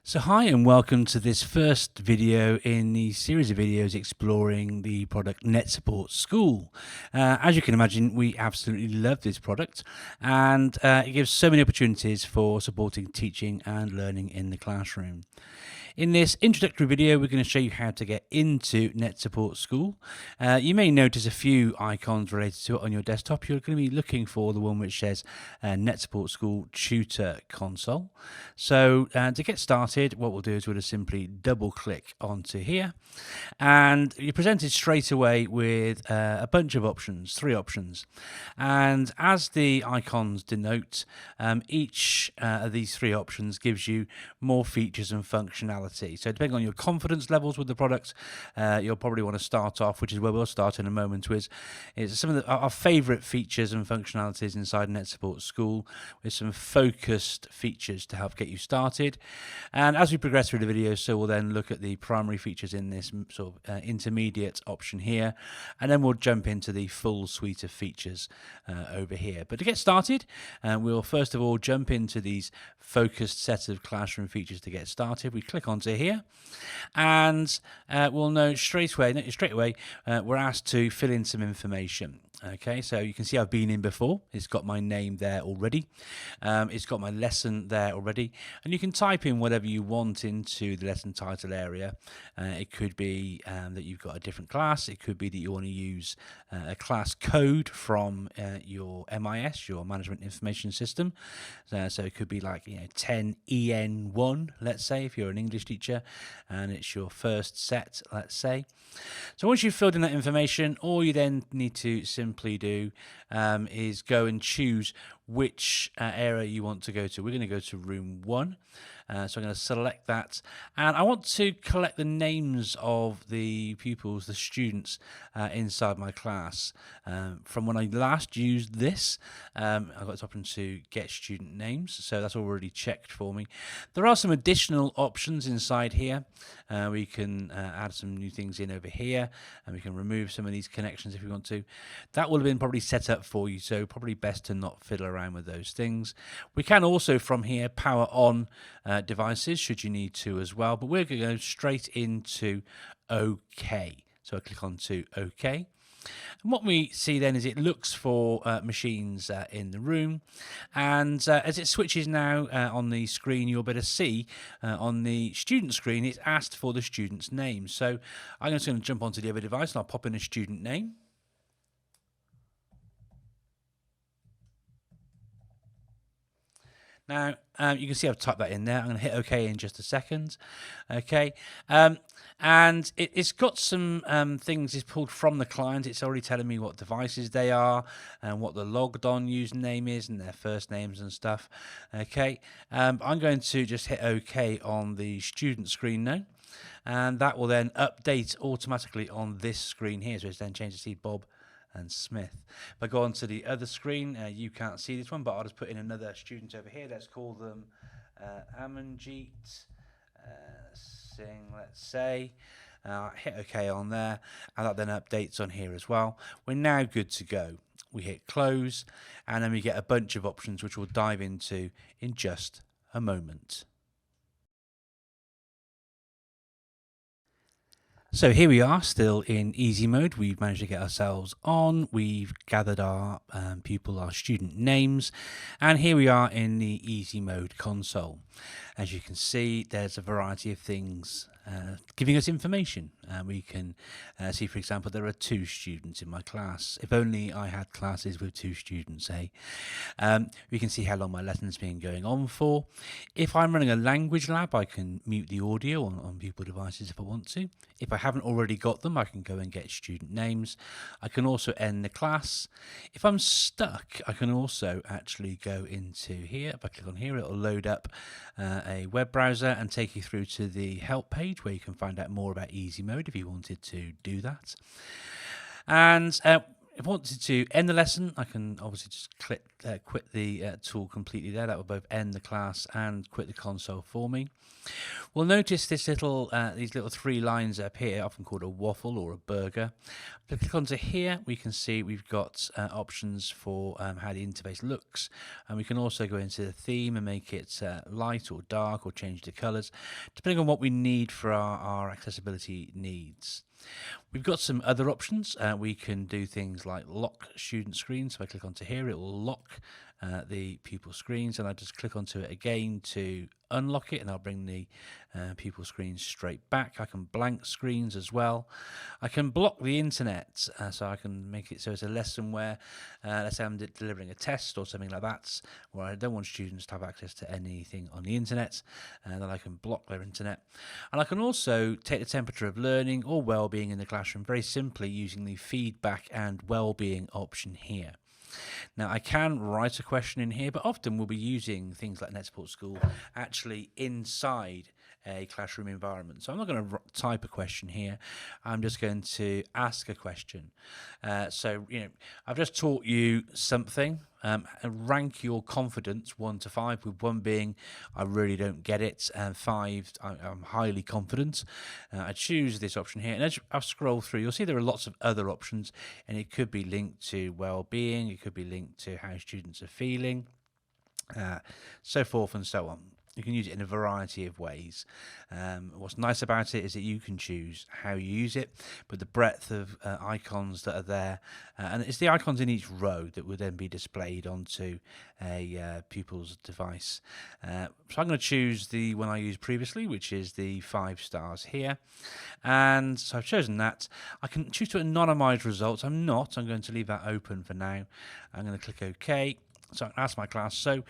So hi and welcome to this first video in the series of videos exploring the product NetSupport School. As you can imagine, we absolutely love this product and it gives so many opportunities for supporting teaching and learning in the classroom. In this introductory video, we're going to show you how to get into NetSupport School. You may notice a few icons related to it on your desktop. You're going to be looking for the one which says NetSupport School Tutor Console. So to get started, what we'll do is we'll just simply double click onto here, and you're presented straight away with a bunch of options, 3 options. And as the icons denote, each of these 3 options gives you more features and functionality. So depending on your confidence levels with the product, you'll probably want to start off, which is where we'll start in a moment, with some of our favourite features and functionalities inside NetSupport School, with some focused features to help get you started. And as we progress through the video, so we'll then look at the primary features in this sort of intermediate option here, and then we'll jump into the full suite of features over here. But to get started, we'll first of all jump into these focused set of classroom features to get started. We click onto here, and we'll know straight away we're asked to fill in some information. Okay, so you can see I've been in before. It's got my name there already. It's got my lesson there already, and you can type in whatever you want into the lesson title area. It could be that you've got a different class. It could be that you want to use a class code from your MIS, your Management Information System. So it could be like 10EN1, let's say, if you're an English teacher, and it's your first set, let's say. So once you've filled in that information, all you then need to simply do is go and choose which area you want to go to. We're going to go to room 1. So I'm going to select that, and I want to collect the names of the pupils, the students inside my class. From when I last used this, I've got this option to get student names, so that's already checked for me. There are some additional options inside here. We can add some new things in over here, and we can remove some of these connections if we want to. That will have been probably set up for you, so probably best to not fiddle around with those things. We can also from here power on devices should you need to as well, but we're going to go straight into OK. So I click on to OK. And what we see then is it looks for machines in the room, and as it switches now on the screen, you'll better see on the student screen it's asked for the student's name. So I'm just going to jump onto the other device and I'll pop in a student name. Now, you can see I've typed that in there. I'm going to hit OK in just a second. OK. And it's got some things it's pulled from the client. It's already telling me what devices they are and what the logged on username is and their first names and stuff. OK. I'm going to just hit OK on the student screen now. And that will then update automatically on this screen here. So it's then changed to see Bob and Smith. If I go on to the other screen, you can't see this one, but I'll just put in another student over here. Let's call them Amanjeet Singh, let's say. Hit OK on there, and that then updates on here as well. We're now good to go. We hit close, and then we get a bunch of options which we'll dive into in just a moment. So here we are, still in easy mode. We've managed to get ourselves on. We've gathered our pupil, our student names, and here we are in the easy mode console. As you can see, there's a variety of things giving us information. We can see, for example, there are 2 students in my class. If only I had classes with 2 students, eh? We can see how long my lesson's been going on for. If I'm running a language lab, I can mute the audio on pupil devices if I want to. If I haven't already got them, I can go and get student names. I can also end the class. If I'm stuck, I can also actually go into here. If I click on here, it'll load up a web browser and take you through to the help page where you can find out more about easy mode if you wanted to do that. And if I wanted to end the lesson, I can obviously just click quit the tool completely there. That will both end the class and quit the console for me. We'll notice this these little 3 lines up here, often called a waffle or a burger. If I click onto here, we can see we've got options for how the interface looks, and we can also go into the theme and make it light or dark, or change the colors, depending on what we need for our accessibility needs. We've got some other options. We can do things like lock student screens. So I click onto here, it will lock the pupil screens, and I just click onto it again to unlock it, and I'll bring the pupil screens straight back. I can blank screens as well. I can block the internet, so I can make it so it's a lesson where, let's say I'm delivering a test or something like that, where I don't want students to have access to anything on the internet, and then I can block their internet. And I can also take the temperature of learning or well-being in the classroom very simply using the feedback and well-being option here. Now, I can write a question in here, but often we'll be using things like NetSupport School actually inside a classroom environment. So I'm not going to type a question here. I'm just going to ask a question. So, I've just taught you something. Rank your confidence 1 to 5, with 1 being I really don't get it, and 5 I'm highly confident. I choose this option here, and as I scroll through, you'll see there are lots of other options, and it could be linked to well-being, it could be linked to how students are feeling, so forth and so on. You can use it in a variety of ways. What's nice about it is that you can choose how you use it, but the breadth of icons that are there, and it's the icons in each row that would then be displayed onto a pupil's device. So I'm going to choose the one I used previously, which is the 5 stars here. And so I've chosen that. I can choose to anonymize results. I'm going to leave that open for now. I'm going to click OK. So I can ask my class, so,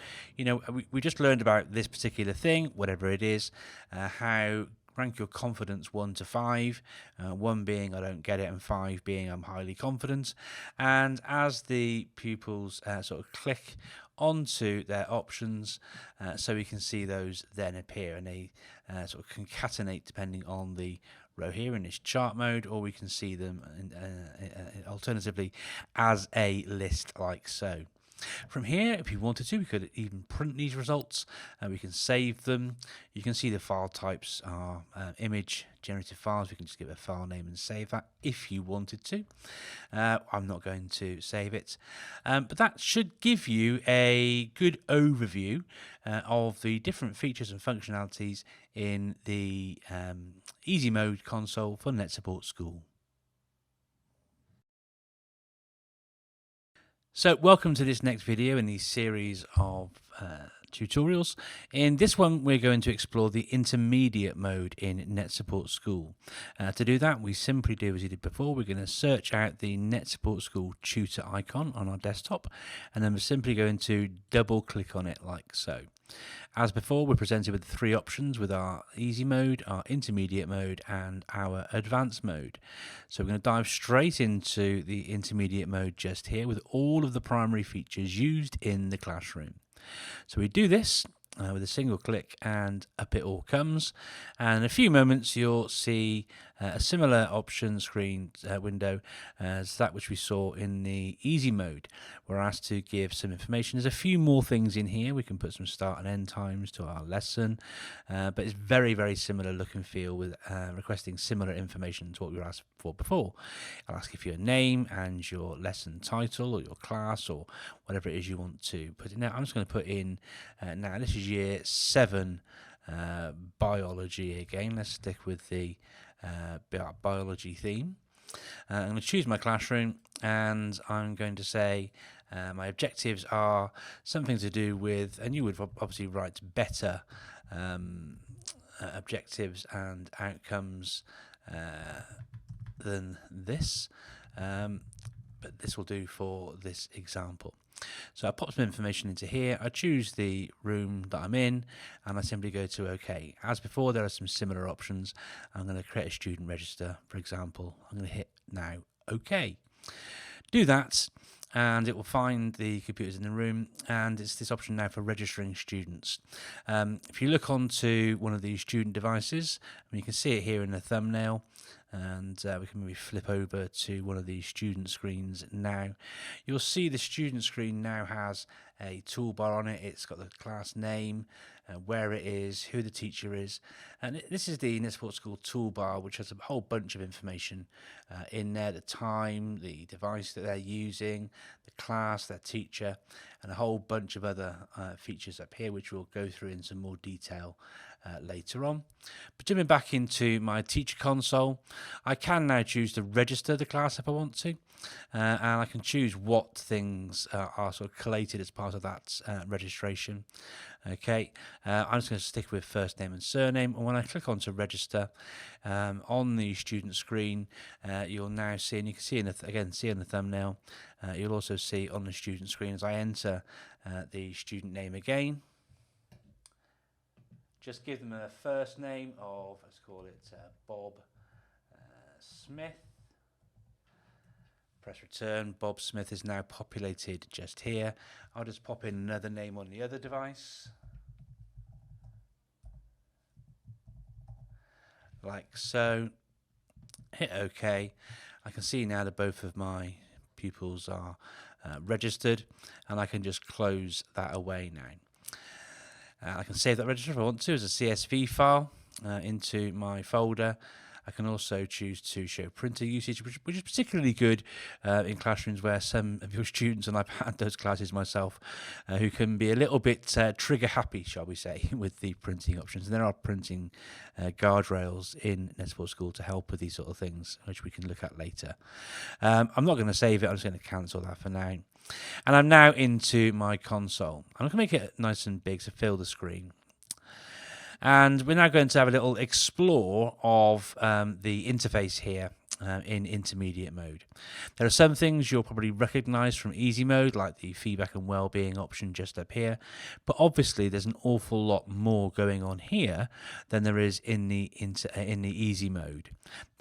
we just learned about this particular thing, whatever it is, how rank your confidence 1 to 5, 1 being I don't get it, and 5 being I'm highly confident. And as the pupils sort of click onto their options, so we can see those then appear, and they sort of concatenate depending on the row here in this chart mode, or we can see them alternatively as a list like so. From here, if you wanted to, we could even print these results, and we can save them. You can see the file types are image generative files. We can just give it a file name and save that if you wanted to. I'm not going to save it, but that should give you a good overview of the different features and functionalities in the Easy Mode console for NetSupport School. So welcome to this next video in the series of tutorials. In this one, we're going to explore the intermediate mode in NetSupport School. To do that, we simply do as we did before. We're going to search out the NetSupport School tutor icon on our desktop, and then we're simply going to double click on it like so. As before, we're presented with 3 options, with our easy mode, our intermediate mode, and our advanced mode. So we're going to dive straight into the intermediate mode just here, with all of the primary features used in the classroom. So we do this with a single click, and up it all comes. And in a few moments, you'll see a similar option screen window as that which we saw in the easy mode. We're asked to give some information. There's a few more things in here. We can put some start and end times to our lesson, but it's very, very similar look and feel, with requesting similar information to what we were asked for before. I'll ask you for your name and your lesson title, or your class, or whatever it is you want to put in there. I'm just going to put in now, this is year 7 biology again. Let's stick with the biology theme. I'm going to choose my classroom, and I'm going to say my objectives are something to do with, and you would obviously write better objectives and outcomes than this, but this will do for this example. So I pop some information into here. I choose the room that I'm in, and I simply go to OK. As before, there are some similar options. I'm going to create a student register, for example. I'm going to hit now OK. Do that, and it will find the computers in the room, and it's this option now for registering students. If you look onto one of these student devices, you can see it here in the thumbnail. and we can maybe flip over to one of these student screens now. You'll see the student screen now has a toolbar on it. It's got the class name, where it is, who the teacher is, and this is the NetSupport School toolbar, which has a whole bunch of information in there: the time, the device that they're using, the class, their teacher, and a whole bunch of other features up here, which we'll go through in some more detail later on. But jumping back into my teacher console, I can now choose to register the class if I want to, and I can choose what things are sort of collated as part of that registration. Okay, I'm just going to stick with first name and surname, and when I click on to register on the student screen, you'll now see, and you can see see in the thumbnail, you'll also see on the student screen as I enter the student name again. Just give them a first name of, let's call it Bob Smith. Press return. Bob Smith is now populated just here. I'll just pop in another name on the other device, like so. Hit OK. I can see now that both of my pupils are registered, and I can just close that away now. I can save that register if I want to as a CSV file into my folder. I can also choose to show printer usage, which is particularly good in classrooms where some of your students, and I've had those classes myself, who can be a little bit trigger happy, shall we say, with the printing options. And there are printing guardrails in NetSupport School to help with these sort of things, which we can look at later. I'm not going to save it. I'm just going to cancel that for now. And I'm now into my console. I'm going to make it nice and big to fill the screen. And we're now going to have a little explore of the interface here in intermediate mode. There are some things you'll probably recognize from easy mode, like the feedback and well-being option just up here. But obviously, there's an awful lot more going on here than there is in the easy mode.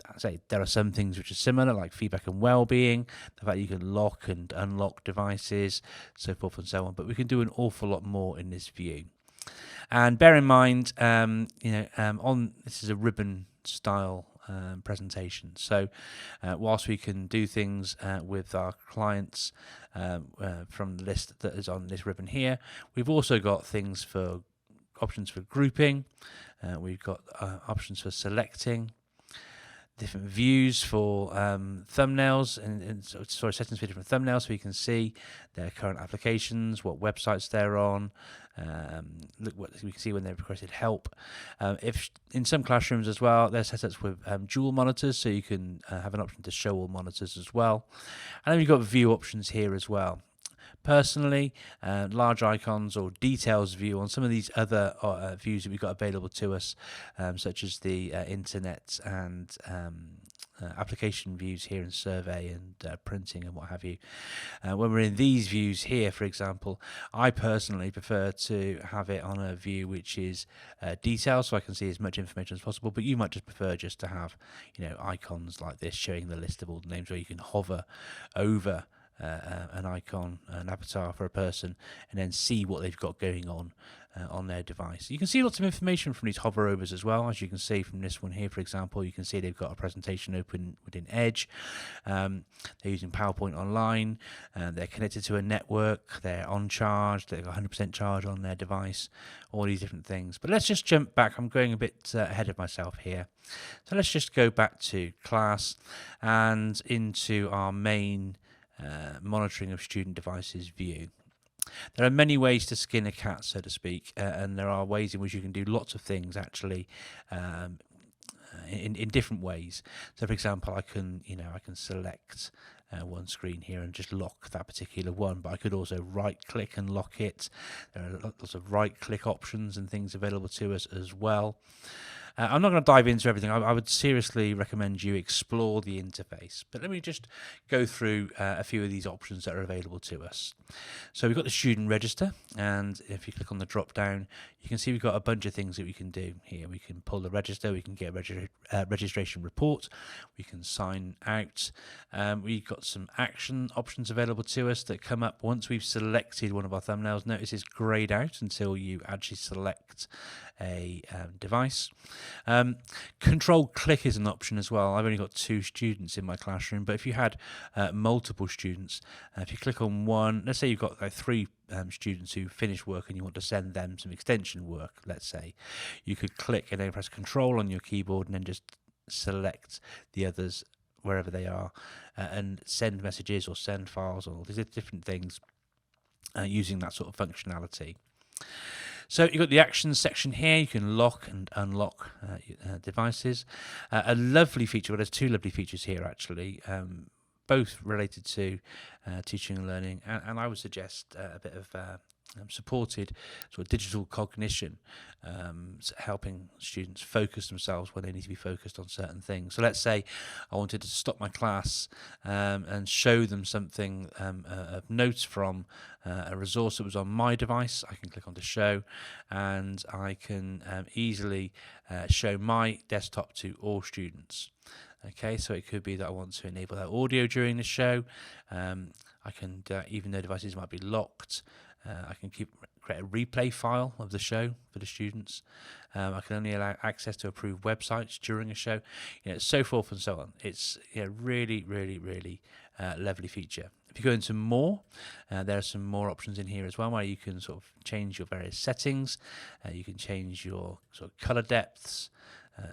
I say there are some things which are similar, like feedback and well-being, the fact you can lock and unlock devices, so forth and so on. But we can do an awful lot more in this view. And bear in mind, this is a ribbon style presentation. So whilst we can do things with our clients from the list that is on this ribbon here, we've also got things for options for grouping. We've got options for selecting, different views for thumbnails, and settings for different thumbnails, so you can see their current applications, what websites they're on. Look what we can see when they've requested help. If in some classrooms as well, they're set up with dual monitors, so you can have an option to show all monitors as well. And then we've got view options here as well. Personally, large icons or details view on some of these other views that we've got available to us, such as the internet and application views here in survey and printing and what have you. When we're in these views here, for example, I personally prefer to have it on a view which is detailed, so I can see as much information as possible. But you might just prefer just to have, icons like this showing the list of all the names, where you can hover over an icon, an avatar for a person, and then see what they've got going on their device. You can see lots of information from these hover overs as well. As you can see from this one here, for example, you can see they've got a presentation open within Edge. They're using PowerPoint online. They're connected to a network. They're on charge. They've got 100% charge on their device. All these different things. But let's just jump back. I'm going a bit ahead of myself here. So let's just go back to class and into our main monitoring of student devices view. There are many ways to skin a cat, so to speak, and there are ways in which you can do lots of things actually in different ways. So, for example, I can select one screen here and just lock that particular one, but I could also right-click and lock it. There are lots of right-click options and things available to us as well. I'm not going to dive into everything. I would seriously recommend you explore the interface. But let me just go through a few of these options that are available to us. So we've got the student register, and if you click on the drop down, you can see we've got a bunch of things that we can do here. We can pull the register, we can get a registration report, we can sign out. We've got some action options available to us that come up once we've selected one of our thumbnails. Notice it's grayed out until you actually select a device. Control click is an option as well. I've only got 2 students in my classroom, but if you had multiple students, if you click on one, let's say you've got 3 students who finish work and you want to send them some extension work, let's say, you could click and then press Control on your keyboard and then just select the others wherever they are and send messages or send files or these different things using that sort of functionality. So you've got the actions section here. You can lock and unlock devices. A lovely feature, well, there's 2 lovely features here actually, both related to teaching and learning, and I would suggest a bit of supported sort of digital cognition, helping students focus themselves when they need to be focused on certain things. So let's say I wanted to stop my class and show them something of note from a resource that was on my device. I can click on to show, and I can easily show my desktop to all students. Okay, so it could be that I want to enable that audio during the show. I can, even though devices might be locked, I can create a replay file of the show for the students. I can only allow access to approved websites during a show, so forth and so on. It's really, really, really lovely feature. If you go into more, there are some more options in here as well, where you can sort of change your various settings. You can change your sort of color depths,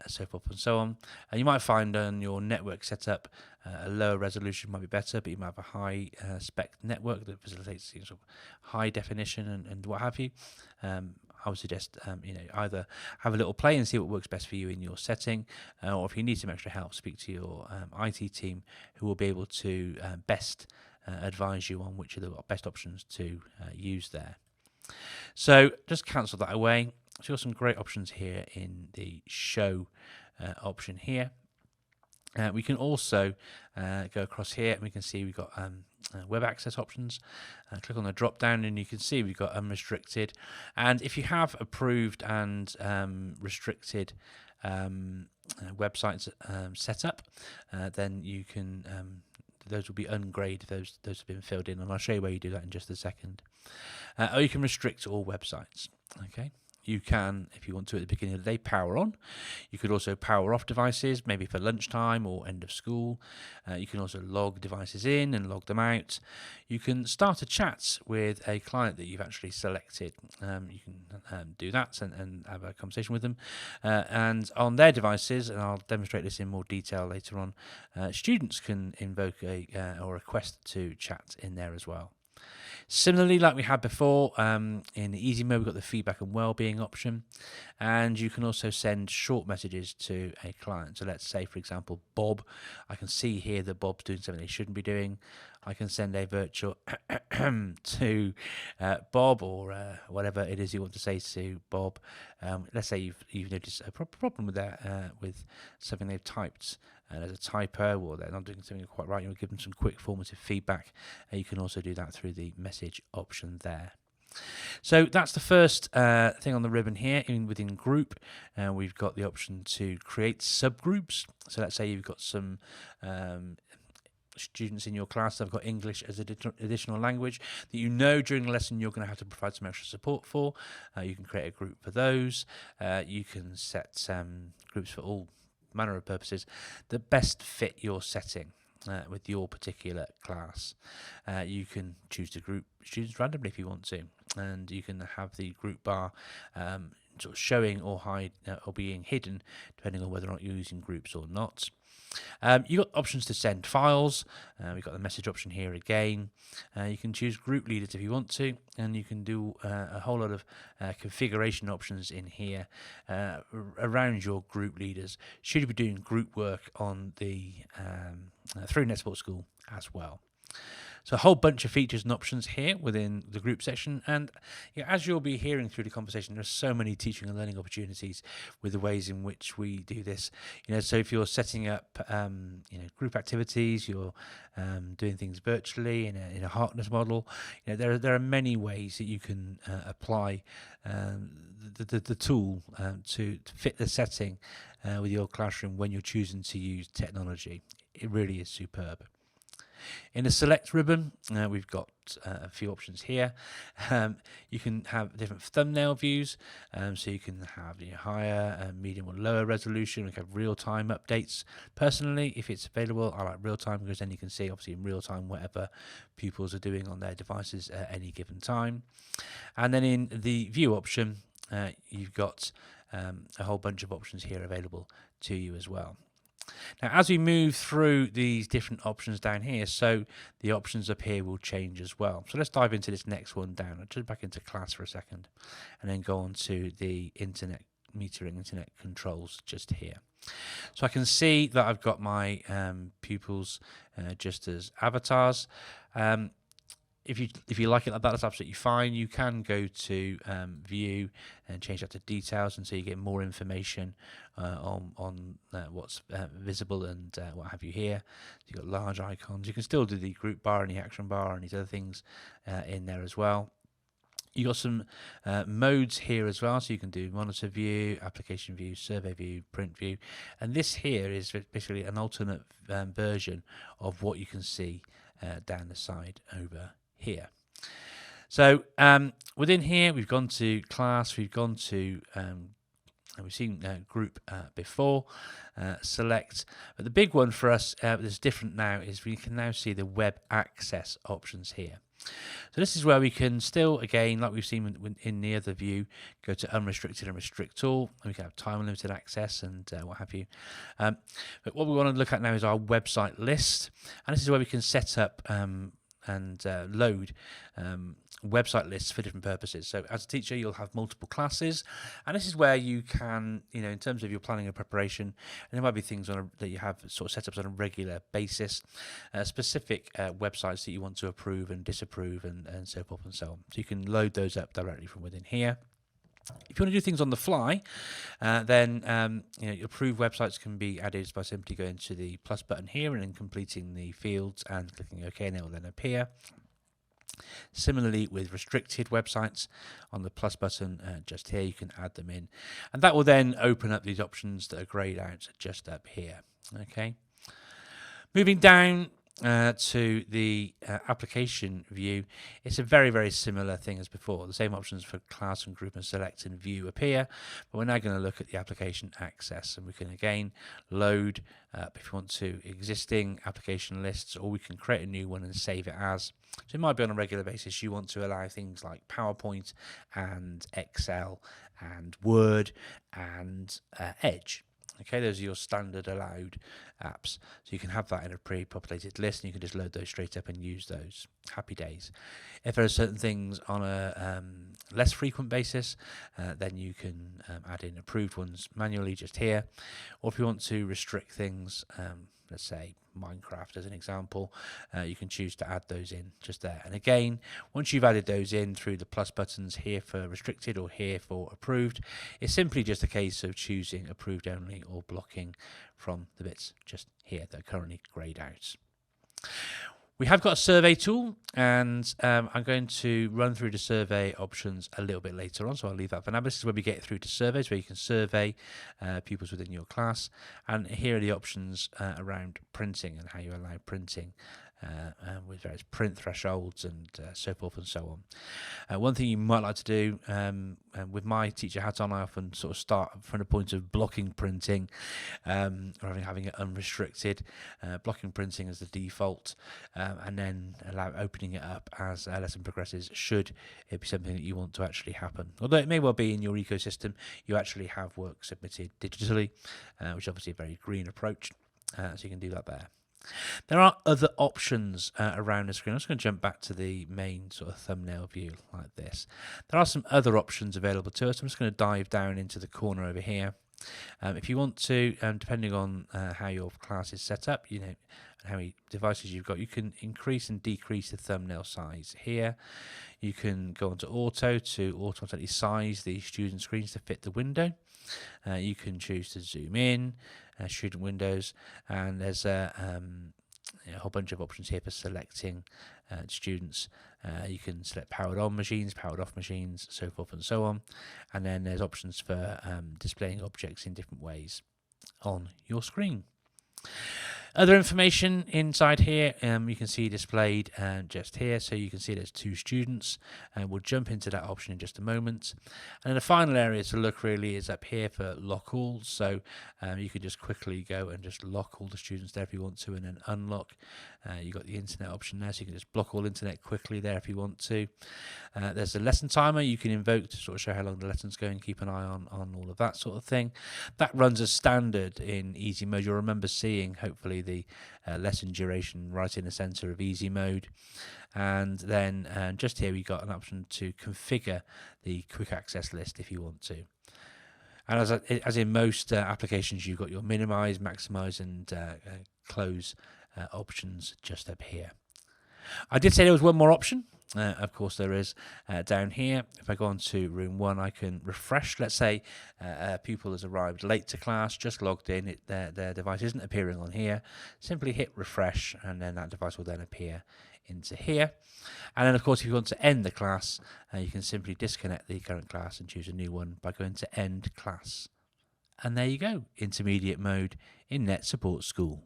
so forth and so on. And you might find on your network setup a lower resolution might be better, but you might have a high spec network that facilitates sort of high definition and what have you. I would suggest either have a little play and see what works best for you in your setting, or if you need some extra help, speak to your IT team, who will be able to best advise you on which are the best options to use there. So just cancel that away. So you've got some great options here in the show option here. We can also go across here and we can see we've got web access options. Click on the drop down and you can see we've got unrestricted. And if you have approved and restricted websites set up, then you can those will be ungraded. Those have been filled in, and I'll show you where you do that in just a second. Or you can restrict all websites. Okay. You can, if you want to, at the beginning of the day, power on. You could also power off devices, maybe for lunchtime or end of school. You can also log devices in and log them out. You can start a chat with a client that you've actually selected. You can do that and have a conversation with them. And on their devices, and I'll demonstrate this in more detail later on, students can invoke or request to chat in there as well. Similarly, like we had before, in the easy mode, we've got the feedback and well-being option, and you can also send short messages to a client. So let's say, for example, Bob. I can see here that Bob's doing something they shouldn't be doing. I can send a virtual to Bob, or whatever it is you want to say to Bob. Let's say you've noticed a problem with that, with something they've typed. There's a typo, or they're not doing something quite right. You'll give them some quick formative feedback. You can also do that through the message option there. So that's the first thing on the ribbon here. Within group, we've got the option to create subgroups. So let's say you've got some students in your class that have got English as an additional language that during the lesson you're going to have to provide some extra support for. You can create a group for those. You can set groups for all manner of purposes that best fit your setting with your particular class. You can choose to group students randomly if you want to, and you can have the group bar sort of showing or hide or being hidden depending on whether or not you're using groups or not. You've got options to send files. We've got the message option here again. You can choose group leaders if you want to, and you can do a whole lot of configuration options in here around your group leaders. Should you be doing group work on the through NetSupport School as well. So a whole bunch of features and options here within the group section, and as you'll be hearing through the conversation, there's so many teaching and learning opportunities with the ways in which we do this. So if you're setting up, group activities, you're doing things virtually in a Harkness model. There are many ways that you can apply the tool to fit the setting with your classroom when you're choosing to use technology. It really is superb. In the select ribbon, we've got a few options here. You can have different thumbnail views, so you can have higher, medium or lower resolution. We can have real-time updates. Personally, if it's available, I like real-time because then you can see obviously in real-time whatever pupils are doing on their devices at any given time. And then in the view option, you've got a whole bunch of options here available to you as well. Now, as we move through these different options down here, so the options up here will change as well. So let's dive into this next one down. I'll jump back into class for a second and then go on to the internet metering, internet controls just here. So I can see that I've got my pupils just as avatars. If you like it like that, that's absolutely fine. You can go to view and change that to details, and so you get more information on what's visible and what have you here. So you've got large icons. You can still do the group bar and the action bar and these other things in there as well. You've got some modes here as well, so you can do monitor view, application view, survey view, print view, and this here is basically an alternate version of what you can see down the side over here. So within here, we've gone to class, we've gone to we've seen group before, select, but the big one for us that's different now is we can now see the web access options here. So this is where we can still, again, like we've seen in the other view, go to unrestricted and restrict all, and we can have time limited access and what have you. But what we want to look at now is our website list, and this is where we can set up and load website lists for different purposes. So as a teacher, you'll have multiple classes, and this is where you can, in terms of your planning and preparation, and there might be things that you have sort of setups on a regular basis, specific websites that you want to approve and disapprove and so forth and so on. So you can load those up directly from within here. If you want to do things on the fly, then approved websites can be added by simply going to the plus button here and then completing the fields and clicking OK, and it will then appear. Similarly, with restricted websites, on the plus button just here, you can add them in, and that will then open up these options that are grayed out just up here. Okay, moving down to the application view, it's a very, very similar thing as before. The same options for class and group and select and view appear, but we're now going to look at the application access, and we can again load if you want to existing application lists, or we can create a new one and save it as. So it might be on a regular basis you want to allow things like PowerPoint and Excel and Word and Edge. Okay, those are your standard allowed apps. So you can have that in a pre-populated list, and you can just load those straight up and use those. Happy days. If there are certain things on a less frequent basis, then you can add in approved ones manually just here. Or if you want to restrict things, let's say Minecraft as an example, you can choose to add those in just there. And again, once you've added those in through the plus buttons here for restricted or here for approved, it's simply just a case of choosing approved only or blocking from the bits just here that are currently grayed out. We have got a survey tool, and I'm going to run through the survey options a little bit later on, so I'll leave that for now. This is where we get through to surveys, where you can survey pupils within your class, and here are the options around printing and how you allow printing with various print thresholds and so forth and so on. One thing you might like to do, with my teacher hat on, I often sort of start from the point of blocking printing rather than having it unrestricted, blocking printing as the default, and then allow opening it up as a lesson progresses should it be something that you want to actually happen. Although it may well be in your ecosystem you actually have work submitted digitally, which is obviously a very green approach, so you can do that there. There are other options around the screen. I'm just going to jump back to the main sort of thumbnail view like this. There are some other options available to us. I'm just going to dive down into the corner over here. If you want to, depending on how your class is set up, and how many devices you've got, you can increase and decrease the thumbnail size here. You can go onto auto to automatically size the student screens to fit the window. You can choose to zoom in, student windows, and there's a whole bunch of options here for selecting students. You can select powered on machines, powered off machines, so forth and so on. And then there's options for displaying objects in different ways on your screen. Other information inside here, you can see displayed just here. So you can see there's 2 students, and we'll jump into that option in just a moment. And then the final area to look really is up here for lock all. So you could just quickly go and just lock all the students there if you want to, and then unlock. You've got the internet option there, so you can just block all internet quickly there if you want to. There's a lesson timer you can invoke to sort of show how long the lesson's going, keep an eye on all of that sort of thing. That runs as standard in easy mode. You'll remember seeing hopefully the lesson duration right in the center of easy mode. And then just here we've got an option to configure the quick access list if you want to. And as in most applications, you've got your minimize, maximize, and close options just up here. I did say there was one more option. Of course there is down here. If I go on to room 1, I can refresh. Let's say a pupil has arrived late to class, just logged in, their device isn't appearing on here. Simply hit refresh, and then that device will then appear into here. And then of course if you want to end the class, you can simply disconnect the current class and choose a new one by going to end class. And there you go, intermediate mode in NetSupport School.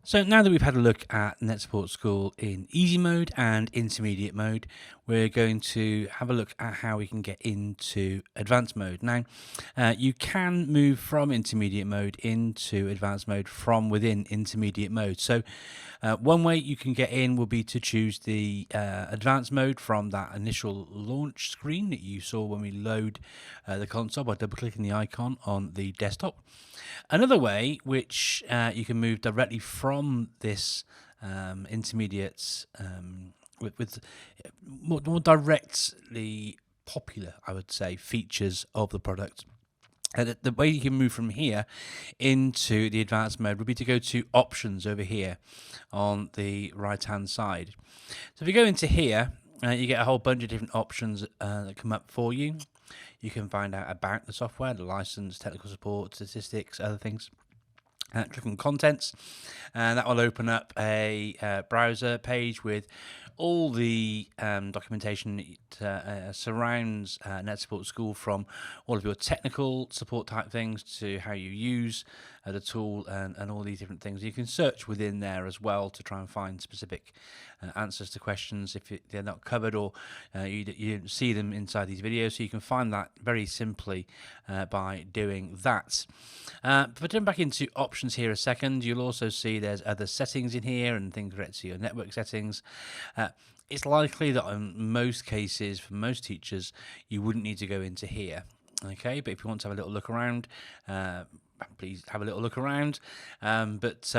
So now that we've had a look at NetSupport School in easy mode and intermediate mode, we're going to have a look at how we can get into advanced mode. Now, you can move from intermediate mode into advanced mode from within intermediate mode. So one way you can get in will be to choose the advanced mode from that initial launch screen that you saw when we load the console by double-clicking the icon on the desktop. Another way, which you can move directly from this intermediate with more directly popular, I would say, features of the product. The way you can move from here into the advanced mode would be to go to options over here on the right hand side. So if you go into here, you get a whole bunch of different options that come up for you. You can find out about the software, the license, technical support, statistics, other things. Click on contents, and that will open up a browser page with all the documentation that surrounds NetSupport School, from all of your technical support type things to how you use the tool and all these different things. You can search within there as well to try and find specific answers to questions if they're not covered, or you don't see them inside these videos. So you can find that very simply by doing that. If I turn back into options here a second, you'll also see there's other settings in here and things related to your network settings. It's likely that in most cases, for most teachers, you wouldn't need to go into here. Okay, but if you want to have a little look around, please have a little look around. But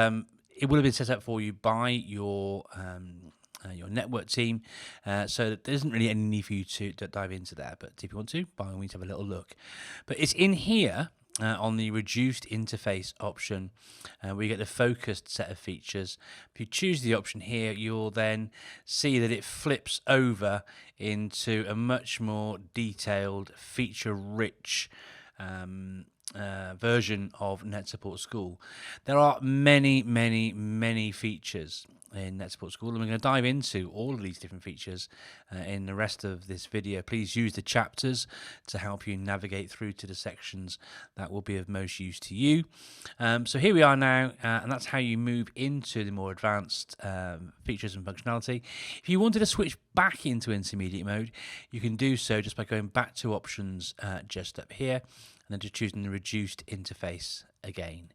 it will have been set up for you by your network team, so that there isn't really any need for you to dive into there. But if you want to, by all means, have a little look. But it's in here. On the reduced interface option, we get the focused set of features. If you choose the option here, you'll then see that it flips over into a much more detailed, feature-rich version of NetSupport School. There are many, many, many features in NetSupport School, and we're going to dive into all of these different features in the rest of this video. Please use the chapters to help you navigate through to the sections that will be of most use to you. So here we are now, and that's how you move into the more advanced features and functionality. If you wanted to switch back into intermediate mode, you can do so just by going back to options just up here, and then just choosing the reduced interface again.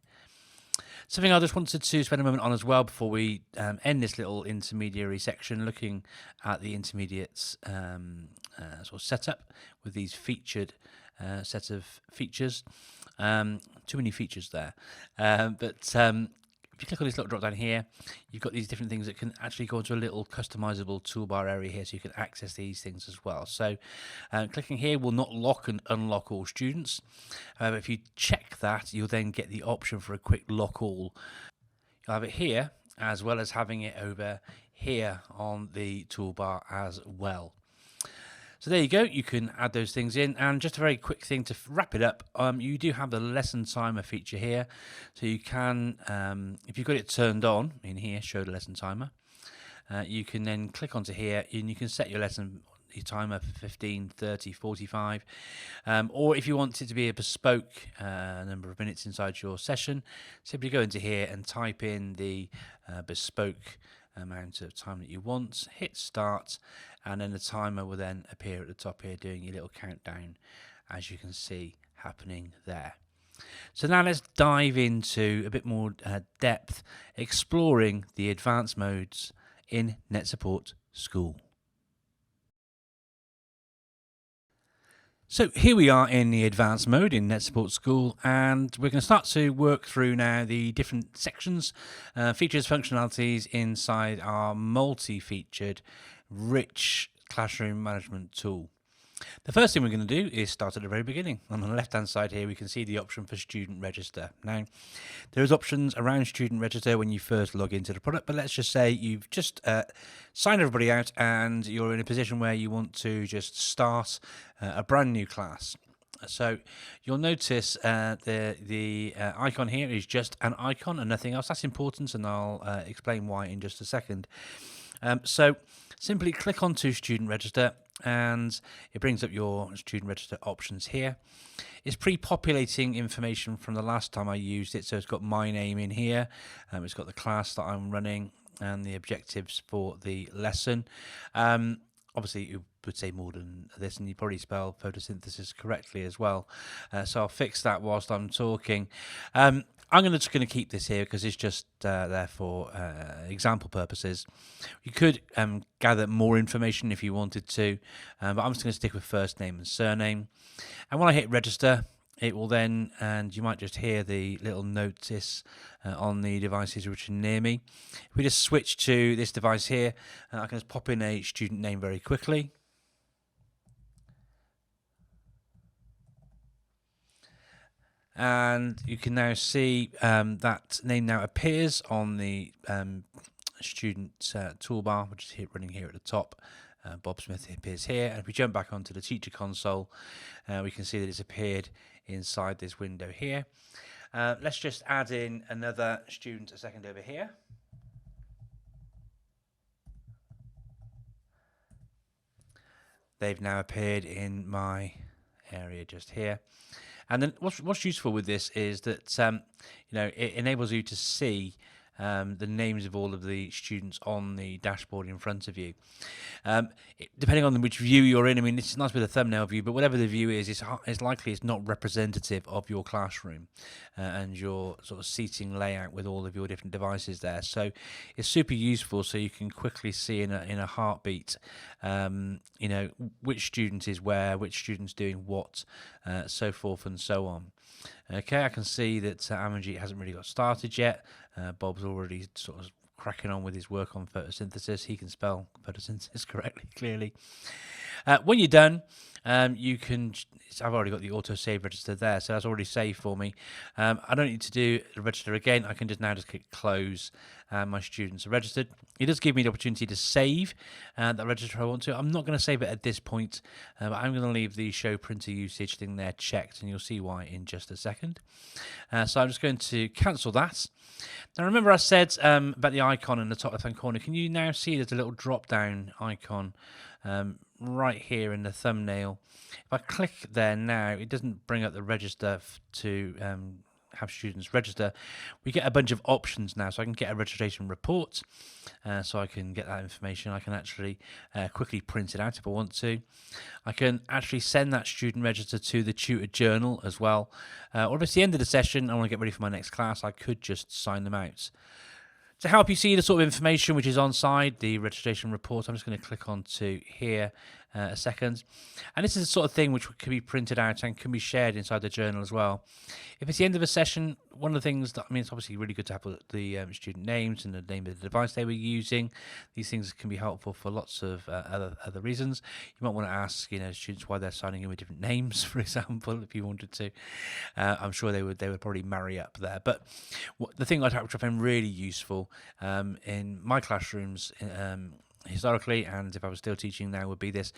Something I just wanted to spend a moment on as well before we end this little intermediary section, looking at the intermediates sort of setup with these featured set of features. Too many features there, but if you click on this little drop down here, you've got these different things that can actually go into a little customizable toolbar area here, so you can access these things as well. So clicking here will not lock and unlock all students. If you check that, you'll then get the option for a quick lock all. You'll have it here, as well as having it over here on the toolbar as well. So there you go, you can add those things in. And just a very quick thing to wrap it up, you do have the lesson timer feature here. So you can, if you've got it turned on in here, show the lesson timer, you can then click onto here and you can set your lesson your timer for 15, 30, 45. Or if you want it to be a bespoke number of minutes inside your session, simply go into here and type in the bespoke amount of time that you want, hit start, and then the timer will then appear at the top here doing your little countdown, as you can see happening there. So now let's dive into a bit more depth, exploring the advanced modes in NetSupport School. So here we are in the advanced mode in NetSupport School, and we're going to start to work through now the different sections, features, functionalities inside our multi-featured, rich classroom management tool. The first thing we're going to do is start at the very beginning. On the left-hand side here, we can see the option for Student Register. Now, there's options around Student Register when you first log into the product, but let's just say you've just signed everybody out and you're in a position where you want to just start a brand new class. So you'll notice the icon here is just an icon and nothing else. That's important, and I'll explain why in just a second. So simply click onto Student Register, and it brings up your Student Register options here. It's pre-populating information from the last time I used it, so it's got my name in here, it's got the class that I'm running and the objectives for the lesson. Obviously, you would say more than this, and you probably spell photosynthesis correctly as well. So I'll fix that whilst I'm talking. I'm just going to keep this here because it's just there for example purposes. You could gather more information if you wanted to, but I'm just going to stick with first name and surname. And when I hit register, it will then, and you might just hear the little notice on the devices which are near me. If we just switch to this device here, I can just pop in a student name very quickly. And you can now see that name now appears on the student toolbar, which is here, running here at the top. Bob Smith appears here, and if we jump back onto the teacher console, we can see that it's appeared inside this window here. Let's just add in another student a second over here. They've now appeared in my area just here. And then what's useful with this is that it enables you to see the names of all of the students on the dashboard in front of you. Depending on which view you're in, I mean, it's nice with a thumbnail view, but whatever the view is, it's likely it's not representative of your classroom and your sort of seating layout with all of your different devices there. So it's super useful, so you can quickly see in a heartbeat, which student is where, which student's doing what, so forth and so on. Okay, I can see that Amanjeet hasn't really got started yet. Bob's already sort of cracking on with his work on photosynthesis. He can spell photosynthesis correctly, clearly. When you're done, you can, I've already got the auto save register there, so that's already saved for me. I don't need to do the register again. I can just click close. My students are registered. It does give me the opportunity to save that register if I want to. I'm not going to save it at this point, but I'm going to leave the show printer usage thing there checked, and you'll see why in just a second. So I'm just going to cancel that. Now remember I said about the icon in the top left hand corner. Can you now see there's a little drop down icon right here in the thumbnail? If I click there now, it doesn't bring up the register to have students register. We get a bunch of options now, so I can get a registration report, so I can get that information. I can actually quickly print it out if I want to. I can actually send that student register to the tutor journal as well, or if it's the end of the session I want to get ready for my next class, I could just sign them out. To help you see the sort of information which is on side, the registration report, I'm just going to click on to here a second. And this is the sort of thing which can be printed out and can be shared inside the journal as well. If it's the end of a session, one of the things that, I mean, it's obviously really good to have the student names and the name of the device they were using. These things can be helpful for lots of other reasons. You might want to ask, students why they're signing in with different names, for example, if you wanted to. I'm sure they would probably marry up there. But the thing which I find really useful in my classrooms historically, and if I was still teaching now, would be this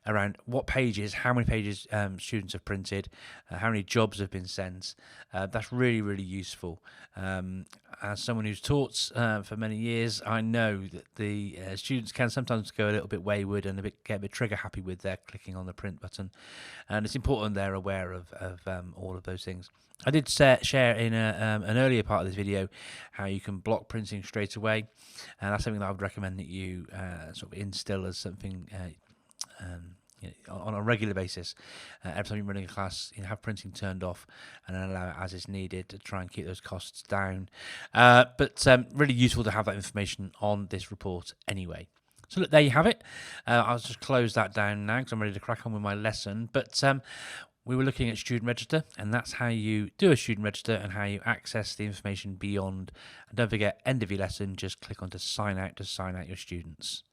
around what pages, how many pages students have printed, how many jobs have been sent. That's really, really useful. As someone who's taught for many years, I know that the students can sometimes go a little bit wayward and get a bit trigger happy with their clicking on the print button, and it's important they're aware of all of those things. I did share in an earlier part of this video how you can block printing straight away, and that's something that I would recommend that you sort of instill as something on a regular basis. Every time you're running a class, have printing turned off and then allow it as is needed to try and keep those costs down. But really useful to have that information on this report anyway. So look, there you have it. I'll just close that down now because I'm ready to crack on with my lesson. But we were looking at student register, and that's how you do a student register and how you access the information beyond. And don't forget, end of your lesson, just click on to sign out your students.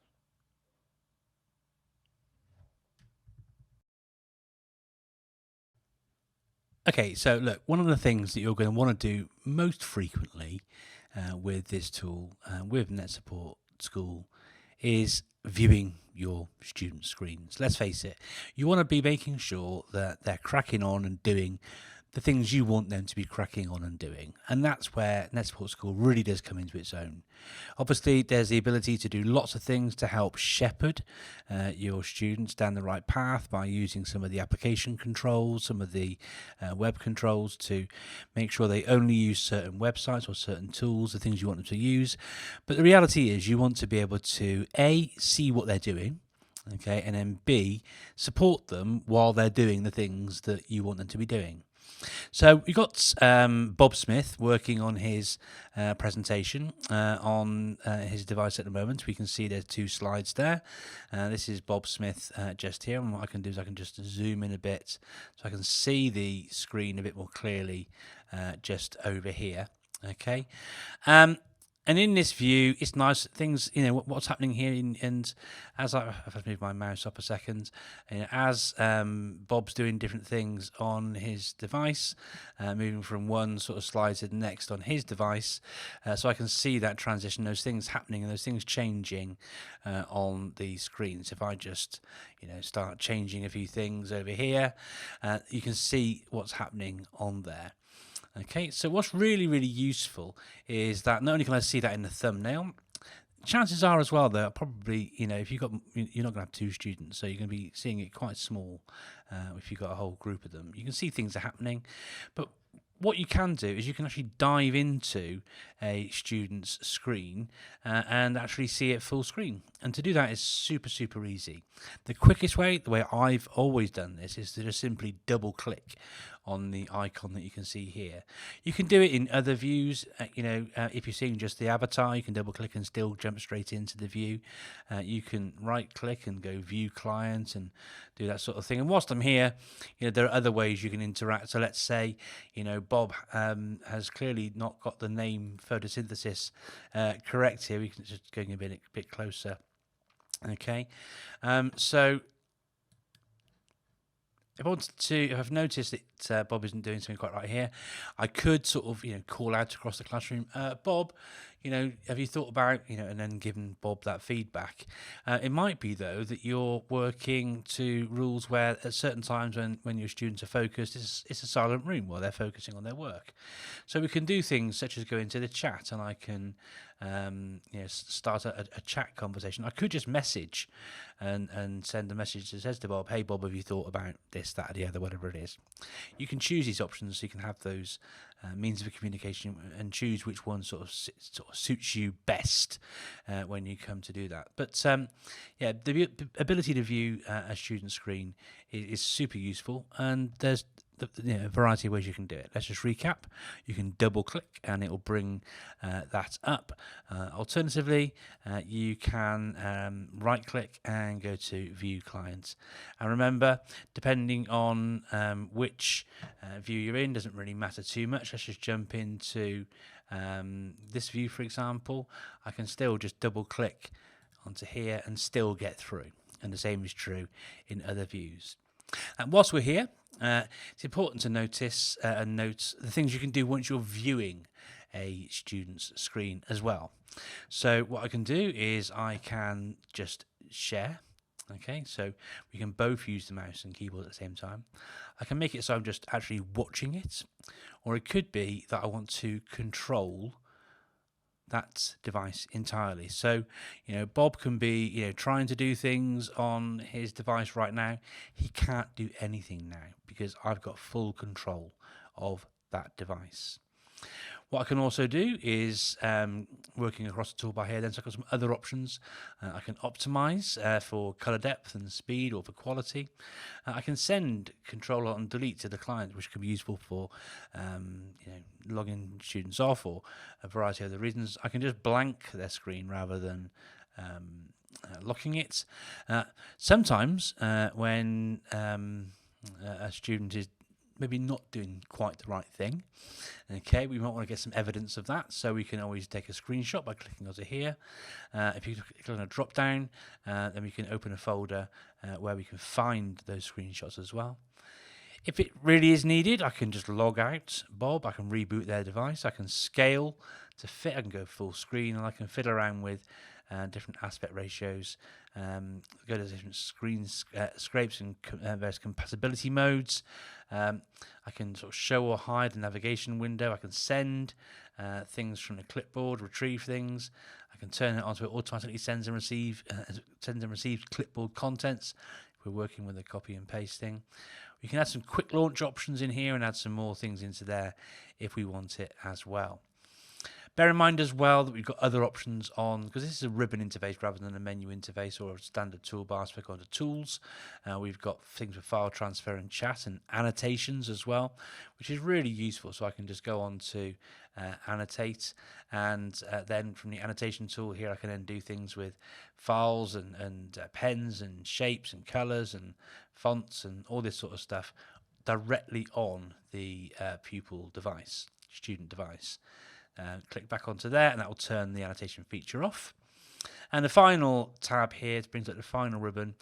Okay, so look, one of the things that you're going to want to do most frequently with this tool, with NetSupport School, is viewing your student screens. Let's face it, you want to be making sure that they're cracking on and doing the things you want them to be cracking on and doing. And that's where NetSupport School really does come into its own. Obviously, there's the ability to do lots of things to help shepherd your students down the right path by using some of the application controls, some of the web controls to make sure they only use certain websites or certain tools, the things you want them to use. But the reality is you want to be able to, A, see what they're doing, okay, and then B, support them while they're doing the things that you want them to be doing. So we've got Bob Smith working on his presentation on his device at the moment. We can see there's two slides there. This is Bob Smith just here, and what I can do is I can just zoom in a bit so I can see the screen a bit more clearly just over here. Okay. And in this view, it's nice things, what's happening here. And as if I move my mouse up a second, as Bob's doing different things on his device, moving from one sort of slide to the next on his device, so I can see that transition, those things happening and those things changing on the screens. If I just, start changing a few things over here, you can see what's happening on there. Okay, so what's really, really useful is that not only can I see that in the thumbnail, chances are as well that probably, if you're not going to have two students, so you're going to be seeing it quite small if you've got a whole group of them. You can see things are happening, but what you can do is you can actually dive into a student's screen and actually see it full screen. And to do that is super, super easy. The quickest way, the way I've always done this, is to just simply double click on the icon that you can see here. You can do it in other views. If you're seeing just the avatar, you can double click and still jump straight into the view. You can right click and go view client and do that sort of thing. And whilst I'm here, there are other ways you can interact. So let's say, Bob has clearly not got the name photosynthesis correct here. We can just go a bit closer. Okay, so if I've noticed that Bob isn't doing something quite right here, I could sort of, call out across the classroom, Bob, have you thought about, and then giving Bob that feedback. It might be, though, that you're working to rules where at certain times when your students are focused, it's a silent room while they're focusing on their work. So we can do things such as go into the chat, and I can start a chat conversation. I could just message and send a message that says to Bob, hey Bob, have you thought about this, that, or the other, whatever it is. You can choose these options so you can have those means of communication and choose which one sort of suits you best when you come to do that. But the ability to view a student screen is super useful, and there's a variety of ways you can do it. Let's just recap. You can double click and it will bring that up. Alternatively, you can right click and go to view clients. And remember, depending on which view you're in, doesn't really matter too much. Let's just jump into this view, for example. I can still just double click onto here and still get through. And the same is true in other views. And whilst we're here, it's important to notice and note the things you can do once you're viewing a student's screen as well. So what I can do is I can just share. Okay, so we can both use the mouse and keyboard at the same time. I can make it so I'm just actually watching it, or it could be that I want to control that device entirely. So, Bob can be, trying to do things on his device right now. He can't do anything now because I've got full control of that device. What I can also do is, working across the toolbar here, then so I've got some other options. I can optimize for color depth and speed, or for quality. I can send control and delete to the client, which can be useful for logging students off, or a variety of other reasons. I can just blank their screen rather than locking it. Sometimes when a student is maybe not doing quite the right thing, okay, we might want to get some evidence of that, so we can always take a screenshot by clicking onto here. If you click on a drop down, then we can open a folder where we can find those screenshots as well. If it really is needed, I can just log out Bob, I can reboot their device, I can scale to fit, I can go full screen, and I can fiddle around with different aspect ratios, go to different screens, scrapes and various compatibility modes. I can sort of show or hide the navigation window. I can send things from the clipboard, retrieve things. I can turn it on so it automatically sends and receives clipboard contents if we're working with the copy and pasting. We can add some quick launch options in here and add some more things into there if we want it as well. Bear in mind as well that we've got other options on, because this is a ribbon interface rather than a menu interface or a standard toolbar. So we go to Tools. We've got things for file transfer and chat, and annotations as well, which is really useful. So I can just go on to annotate, and then from the annotation tool here I can then do things with files and pens and shapes and colors and fonts and all this sort of stuff directly on the pupil device, student device. Click back onto there, and that will turn the annotation feature off. And the final tab here, brings up the final ribbon,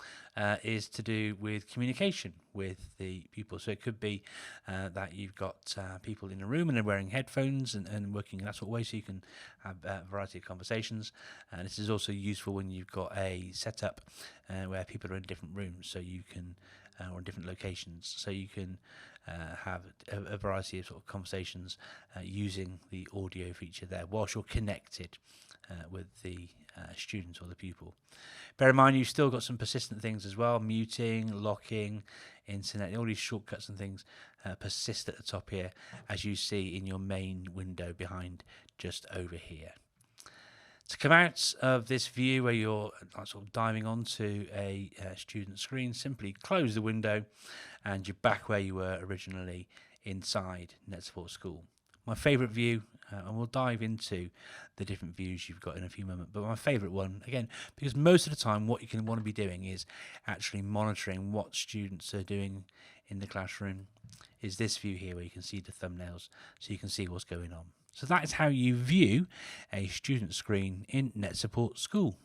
is to do with communication with the pupil. So it could be that you've got people in a room and they're wearing headphones and working in that sort of way, so you can have a variety of conversations. And this is also useful when you've got a setup where people are in different rooms, so you can, or in different locations, so you can have a variety of sort of conversations using the audio feature there whilst you're connected with the student or the pupil. Bear in mind you've still got some persistent things as well: muting, locking, internet, all these shortcuts and things persist at the top here, as you see in your main window behind just over here. To come out of this view where you're sort of diving onto a student screen, simply close the window and you're back where you were originally inside NetSupport School. My favourite view, and we'll dive into the different views you've got in a few moments, but my favourite one, again, because most of the time what you can want to be doing is actually monitoring what students are doing in the classroom, is this view here where you can see the thumbnails, so you can see what's going on. So that is how you view a student screen in NetSupport School.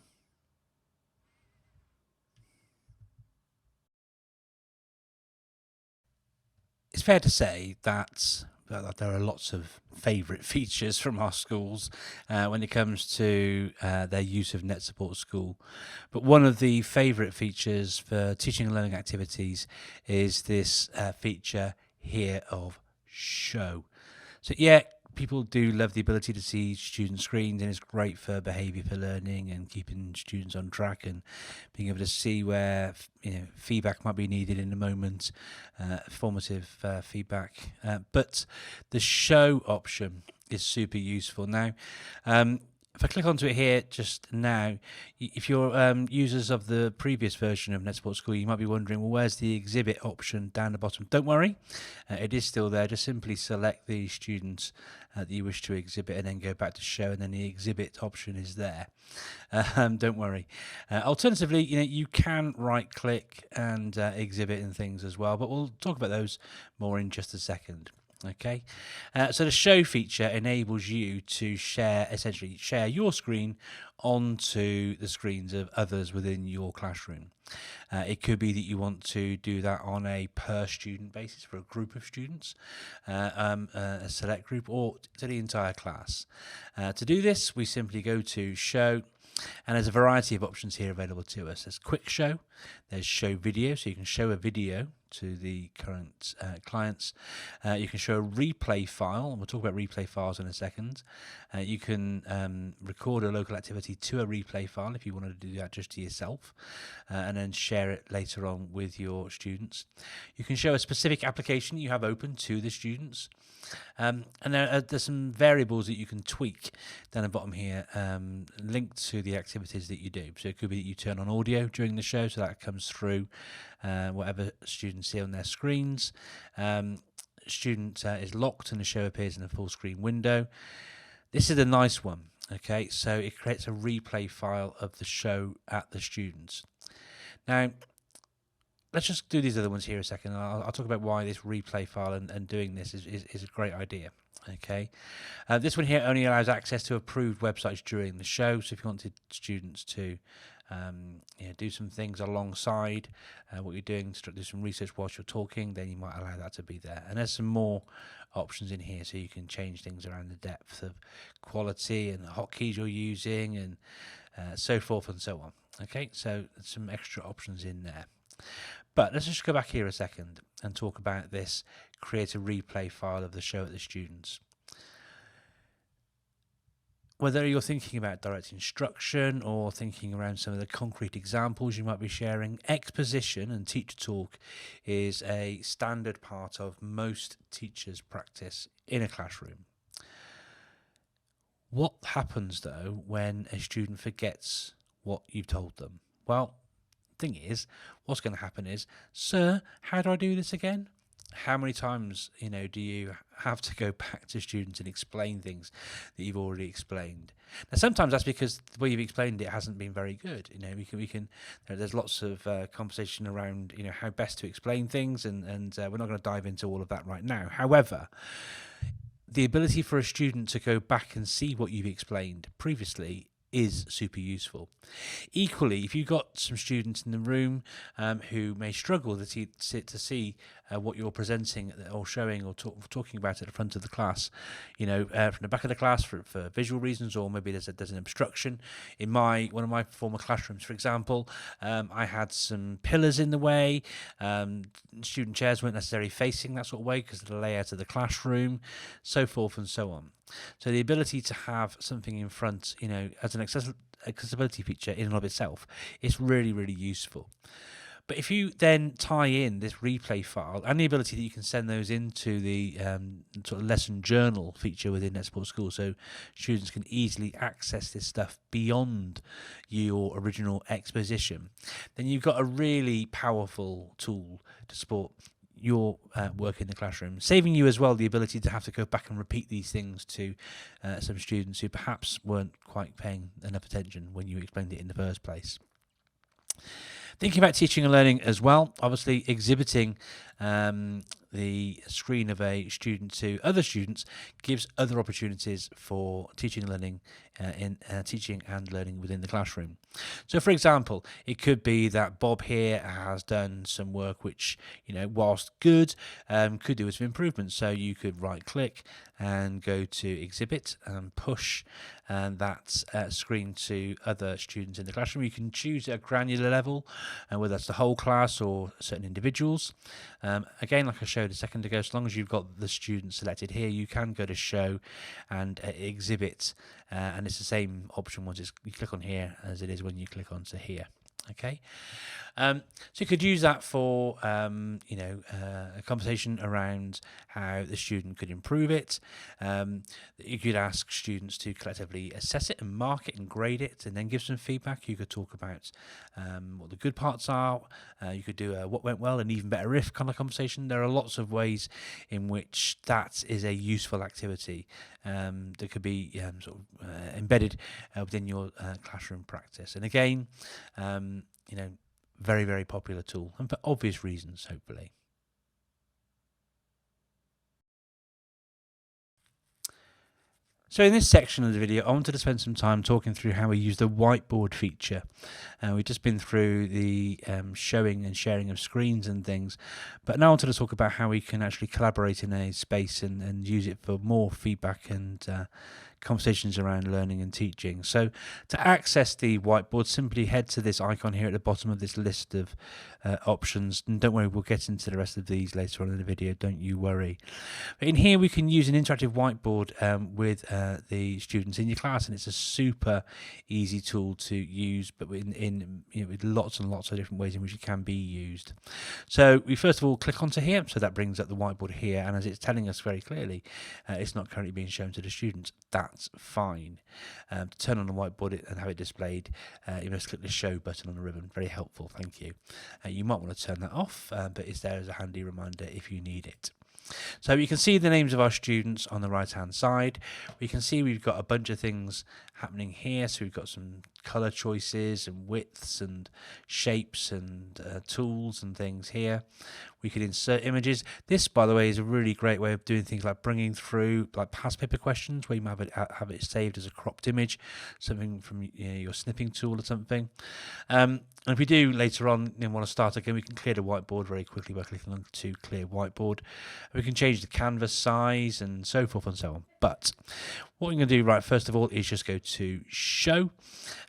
It's fair to say that there are lots of favourite features from our schools when it comes to their use of NetSupport School. But one of the favourite features for teaching and learning activities is this feature here of Show. So yeah, people do love the ability to see student screens, and it's great for behaviour for learning and keeping students on track and being able to see where feedback might be needed in a moment, formative feedback. But the Show option is super useful. Now, if I click onto it here just now, if you're users of the previous version of NetSupport School, you might be wondering, well, where's the exhibit option down the bottom? Don't worry, it is still there. Just simply select the students that you wish to exhibit and then go back to Show, and then the exhibit option is there. Don't worry. Alternatively, you can right click and exhibit and things as well, but we'll talk about those more in just a second. Okay, so the show feature enables you to essentially share your screen onto the screens of others within your classroom. It could be that you want to do that on a per student basis for a group of students, a select group, or to the entire class. To do this, we simply go to show, and there's a variety of options here available to us. There's quick show, there's show video, so you can show a video to the current clients. You can show a replay file, and we'll talk about replay files in a second. You can record a local activity to a replay file if you wanted to do that just to yourself, and then share it later on with your students. You can show a specific application you have open to the students. And there's some variables that you can tweak down the bottom here, linked to the activities that you do. So it could be that you turn on audio during the show, so that comes through whatever students see on their screens. Student is locked and the show appears in a full screen window. This is a nice one. Okay, so it creates a replay file of the show at the students. Now, let's just do these other ones here a second. I'll talk about why this replay file and doing this is a great idea. Okay, this one here only allows access to approved websites during the show. So if you wanted students to do some things alongside what you're doing, do some research whilst you're talking, then you might allow that to be there. And there's some more options in here, so you can change things around the depth of quality and the hotkeys you're using, and so forth and so on. Okay, so there's some extra options in there. But let's just go back here a second and talk about this create a replay file of the show at the students. Whether you're thinking about direct instruction or thinking around some of the concrete examples you might be sharing, exposition and teacher talk is a standard part of most teachers' practice in a classroom. What happens though when a student forgets what you've told them? Well, thing is, what's going to happen is, sir, how do I do this again? How many times, do you have to go back to students and explain things that you've already explained? Now, sometimes that's because the way you've explained it hasn't been very good. There's lots of conversation around, how best to explain things, and we're not going to dive into all of that right now. However, the ability for a student to go back and see what you've explained previously is super useful. Equally, if you've got some students in the room who may struggle to see what you're presenting or showing or talking about at the front of the class, from the back of the class for visual reasons, or maybe there's an obstruction. In one of my former classrooms, for example, I had some pillars in the way. Student chairs weren't necessarily facing that sort of way because of the layout of the classroom, so forth and so on. So the ability to have something in front, as an accessibility feature in and of itself, is really, really useful. But if you then tie in this replay file and the ability that you can send those into the sort of lesson journal feature within NetSupport School, so students can easily access this stuff beyond your original exposition, then you've got a really powerful tool to support your work in the classroom, saving you as well the ability to have to go back and repeat these things to some students who perhaps weren't quite paying enough attention when you explained it in the first place. Thinking about teaching and learning as well, obviously exhibiting the screen of a student to other students gives other opportunities for teaching and learning teaching and learning within the classroom. So, for example, it could be that Bob here has done some work which, whilst good, could do with some improvements. So you could right-click and go to Exhibit and push that screen to other students in the classroom. You can choose at a granular level, whether that's the whole class or certain individuals. Again, like I showed a second ago, as long as you've got the student selected here, you can go to Show and Exhibit, and it's the same option once you click on here as it is when you click onto here. Okay, so you could use that for a conversation around how the student could improve it. You could ask students to collectively assess it and mark it and grade it, and then give some feedback. You could talk about what the good parts are. You could do a what went well and even better if kind of conversation. There are lots of ways in which that is a useful activity that could be embedded within your classroom practice. And again, very, very popular tool, and for obvious reasons, hopefully. So in this section of the video, I wanted to spend some time talking through how we use the whiteboard feature. We've just been through the showing and sharing of screens and things, but now I wanted to talk about how we can actually collaborate in a space and use it for more feedback and conversations around learning and teaching. So to access the whiteboard, simply head to this icon here at the bottom of this list of options, and don't worry, we'll get into the rest of these later on in the video, don't you worry. But in here we can use an interactive whiteboard with the students in your class, and it's a super easy tool to use, but in with lots and lots of different ways in which it can be used. So we first of all click onto here, so that brings up the whiteboard here, and as it's telling us very clearly, it's not currently being shown to the students. That's fine. To turn on the whiteboard and have it displayed, you must click the show button on the ribbon. Very helpful, thank you. You might want to turn that off, but it's there as a handy reminder if you need it. So you can see the names of our students on the right hand side. We can see we've got a bunch of things happening here. So we've got some color choices and widths and shapes and tools and things here. We could insert images. This, by the way, is a really great way of doing things like bringing through like past paper questions where you might have it saved as a cropped image, something from your snipping tool or something. And if we do later on and want to start again, we can clear the whiteboard very quickly by clicking on to clear whiteboard. We can change the canvas size and so forth and so on. But what we're going to do right first of all is just go to show,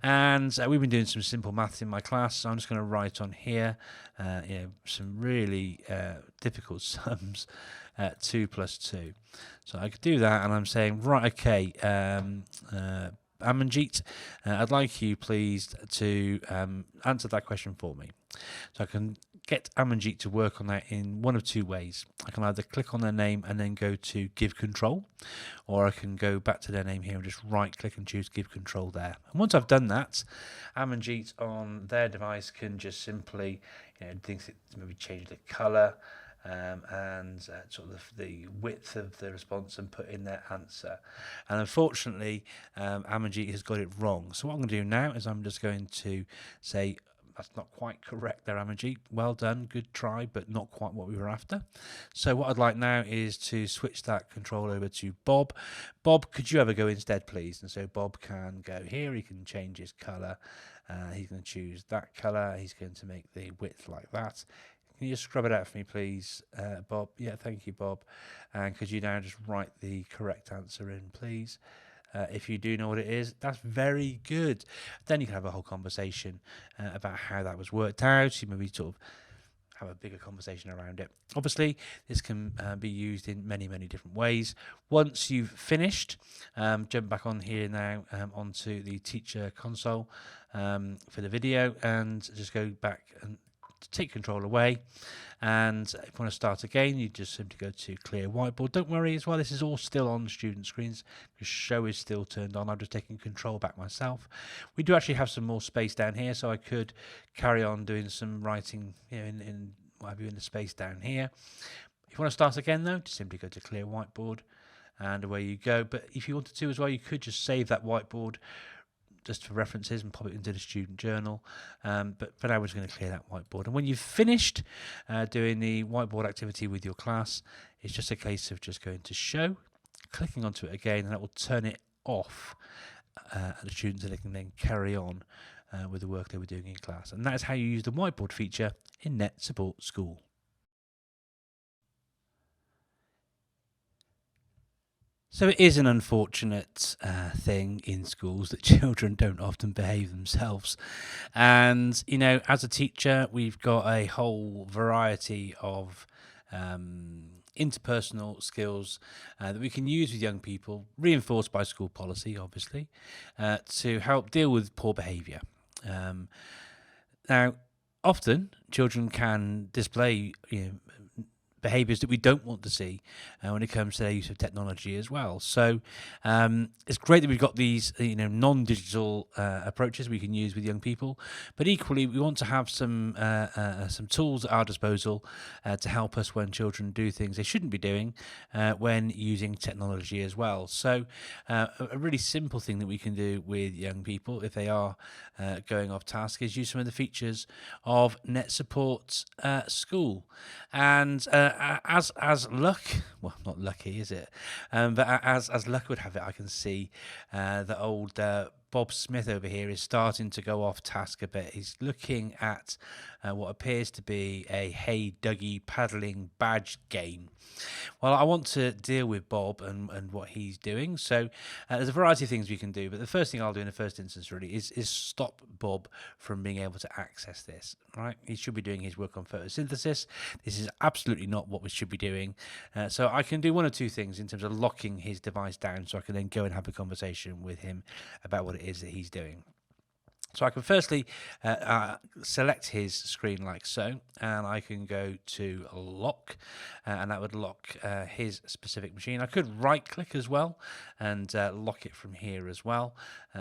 and we've been doing some simple maths in my class, so I'm just going to write on here some really difficult sums. 2 plus 2. So I could do that, and I'm saying, right, okay, Amanjeet, I'd like you please to answer that question for me. So I can get Amanjeet to work on that in one of two ways. I can either click on their name and then go to give control, or I can go back to their name here and just right click and choose give control there. And once I've done that, Amanjeet on their device can just simply maybe change the color and sort of the width of the response and put in their answer. And unfortunately, Amanjeet has got it wrong. So what I'm going to do now is I'm just going to say, that's not quite correct there, Amanjeet. Well done, good try, but not quite what we were after. So what I'd like now is to switch that control over to Bob. Bob, could you ever go instead, please? And so Bob can go here. He can change his color. He's going to choose that color. He's going to make the width like that. Can you just scrub it out for me, please, Bob? Yeah, thank you, Bob. And could you now just write the correct answer in, please? If you do know what it is, that's very good. Then you can have a whole conversation about how that was worked out. You maybe sort of have a bigger conversation around it. Obviously, this can be used in many, many different ways. Once you've finished, jump back on here now onto the teacher console for the video, and just go back and take control away. And if you want to start again, you just simply go to clear whiteboard. Don't worry as well, this is all still on student screens because show is still turned on. I'm just taking control back myself. We do actually have some more space down here, so I could carry on doing some writing in the space down here. If you want to start again though, just simply go to clear whiteboard and away you go. But if you wanted to as well, you could just save that whiteboard just for references and pop it into the student journal. But for now, we're just going to clear that whiteboard. And when you've finished doing the whiteboard activity with your class, it's just a case of just going to show, clicking onto it again, and that will turn it off the students, so they can then carry on with the work they were doing in class. And that is how you use the whiteboard feature in NetSupport School. So it is an unfortunate thing in schools that children don't often behave themselves. And, as a teacher, we've got a whole variety of interpersonal skills that we can use with young people, reinforced by school policy, obviously, to help deal with poor behaviour. Now, often children can display behaviours that we don't want to see when it comes to their use of technology as well. So it's great that we've got these non-digital approaches we can use with young people, but equally we want to have some tools at our disposal to help us when children do things they shouldn't be doing when using technology as well. So a really simple thing that we can do with young people if they are going off task is use some of the features of NetSupport School. And as luck, well, not lucky, is it? But as luck would have it, I can see that old Bob Smith over here is starting to go off task a bit. He's looking at what appears to be a Hey Dougie paddling badge game. Well, I want to deal with Bob and what he's doing. So there's a variety of things we can do. But the first thing I'll do in the first instance really is stop Bob from being able to access this. Right? He should be doing his work on photosynthesis. This is absolutely not what we should be doing. So I can do one or two things in terms of locking his device down so I can then go and have a conversation with him about what it is that he's doing. So I can firstly select his screen like so, and I can go to lock, and that would lock his specific machine. I could right click as well and lock it from here as well.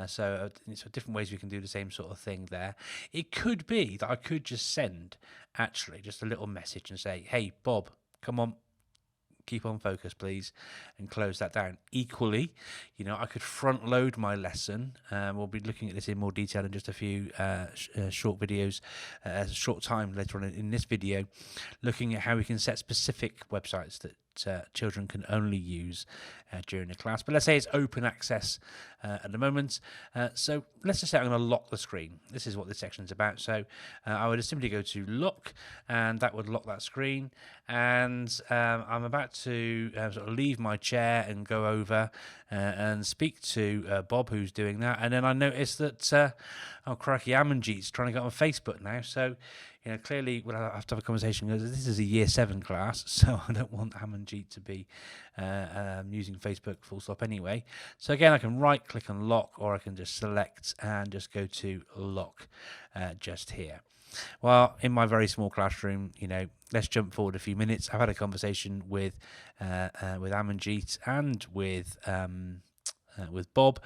So different ways we can do the same sort of thing there. It could be that I could just send actually just a little message and say, hey, Bob, come on. Keep on focus, please, and close that down. Equally, I could front load my lesson. We'll be looking at this in more detail in just a few short videos, a short time later on in this video, looking at how we can set specific websites that children can only use during the class. But let's say it's open access at the moment. So let's just say I'm going to lock the screen. This is what this section is about. So I would just simply go to lock, and that would lock that screen. And I'm about to sort of leave my chair and go over and speak to Bob, who's doing that. And then I notice that, oh, crikey, Amanjeet's trying to get on Facebook now. So clearly we'll have to have a conversation because this is a year 7 class, so I don't want Amanjeet to be using Facebook full stop anyway. So again, I can right click on lock, or I can just select and just go to lock just here. Well, in my very small classroom, let's jump forward a few minutes. I've had a conversation with Amanjeet and with Bob,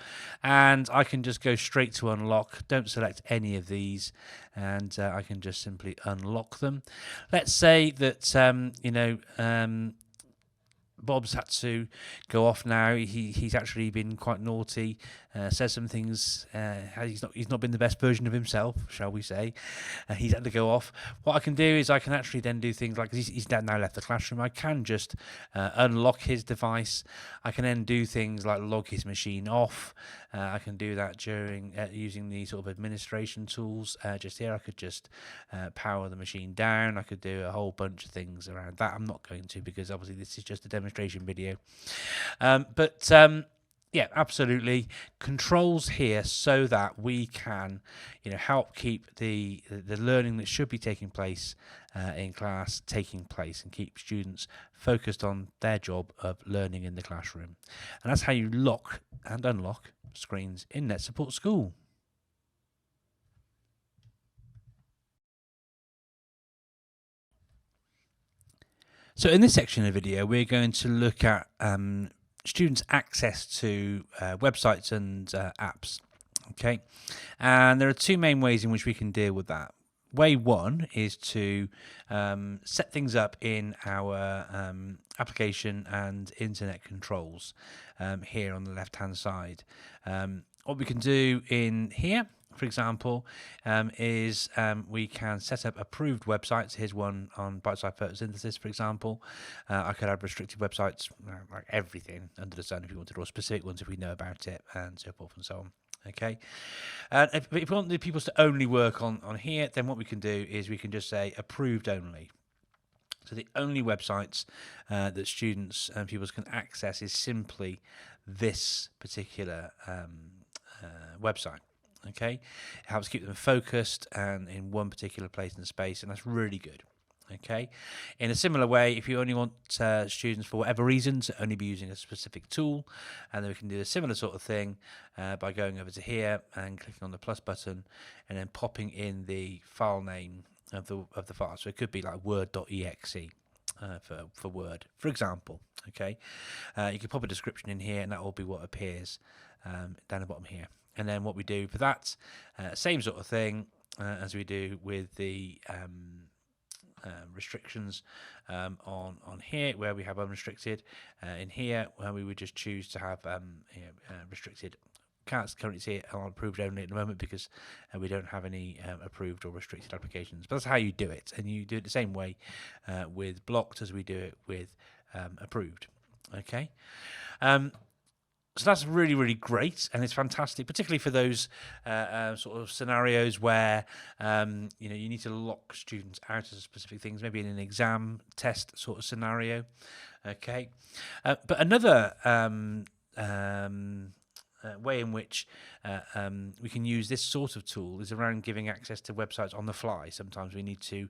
and I can just go straight to unlock. Don't select any of these, and I can just simply unlock them. Let's say that Bob's had to go off now. He's actually been quite naughty, says some things. He's not been the best version of himself, shall we say. He's had to go off. What I can do is I can actually then do things like, he's now left the classroom, I can just unlock his device. I can then do things like log his machine off. I can do that during using the sort of administration tools. Just here I could just power the machine down. I could do a whole bunch of things around that. I'm not going to, because obviously this is just a demonstration video. Yeah, absolutely. Controls here so that we can, help keep the learning that should be taking place in class taking place, and keep students focused on their job of learning in the classroom. And that's how you lock and unlock screens in NetSupport School. So in this section of the video, we're going to look at students' access to websites and apps. Okay, and there are two main ways in which we can deal with that. Way one is to set things up in our application and internet controls here on the left-hand side. What we can do in here, for example, is we can set up approved websites. Here's one on Brightside Photosynthesis, for example. I could have restricted websites, like everything under the sun if you wanted, or specific ones if we know about it, and so forth and so on. Okay, if we want the pupils to only work on here, then what we can do is we can just say approved only. So the only websites that students and pupils can access is simply this particular website. Okay, it helps keep them focused and in one particular place and space, and that's really good. Okay, in a similar way, if you only want students for whatever reason to only be using a specific tool, and then we can do a similar sort of thing by going over to here and clicking on the plus button and then popping in the file name of the file. So it could be like word.exe for Word, for example. Okay, you can pop a description in here, and that will be what appears down the bottom here. And then what we do for that, same sort of thing as we do with the restrictions on here, where we have unrestricted. In here, where we would just choose to have restricted can't currently see it on approved only at the moment because we don't have any approved or restricted applications. But that's how you do it, and you do it the same way with blocked as we do it with approved. Okay. So that's really, really great, and it's fantastic, particularly for those sort of scenarios where you need to lock students out of specific things, maybe in an exam test sort of scenario. Okay, but another way in which we can use this sort of tool is around giving access to websites on the fly. Sometimes we need to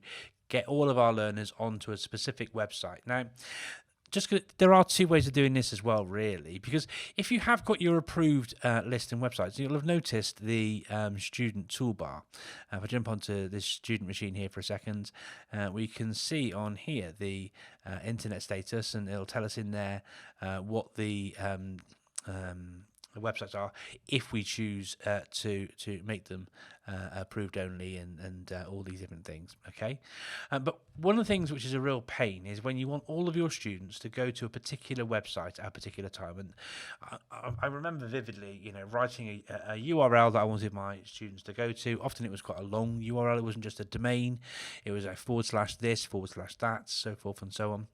get all of our learners onto a specific website. Now, there are two ways of doing this as well, really, because if you have got your approved list and websites, you'll have noticed the student toolbar. If I jump onto this student machine here for a second, we can see on here the internet status, and it'll tell us in there what the websites are if we choose to make them approved only and all these different things. Okay, but one of the things which is a real pain is when you want all of your students to go to a particular website at a particular time. And I remember vividly, writing a URL that I wanted my students to go to. Often it was quite a long URL. It wasn't just a domain. It was a /this, /that, so forth and so on.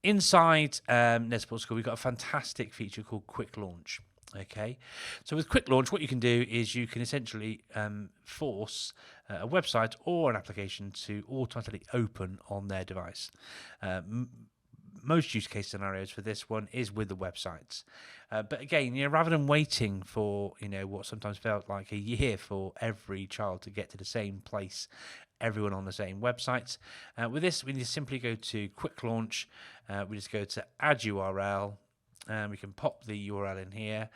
Inside NetSupport School, we've got a fantastic feature called Quick Launch. Okay, so with Quick Launch, what you can do is you can essentially force a website or an application to automatically open on their device. Most use case scenarios for this one is with the websites. But again, rather than waiting for, what sometimes felt like a year for every child to get to the same place, everyone on the same website, with this, we just simply go to Quick Launch. We just go to Add URL, and we can pop the URL in here.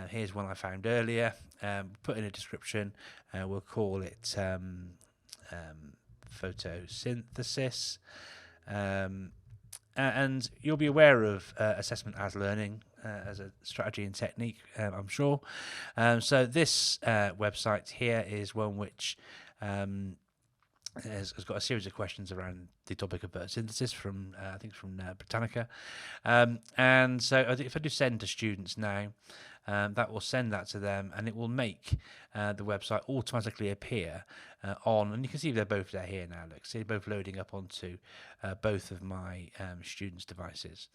Here's one I found earlier. Put in a description. We'll call it photosynthesis. And you'll be aware of assessment as learning as a strategy and technique, I'm sure. So this website here is one which has got a series of questions around the topic of photosynthesis from, I think, from Britannica. And so if I do send to students now, that will send that to them, and it will make the website automatically appear on, and you can see they're both there here now. Look, see, they're both loading up onto both of my students' devices.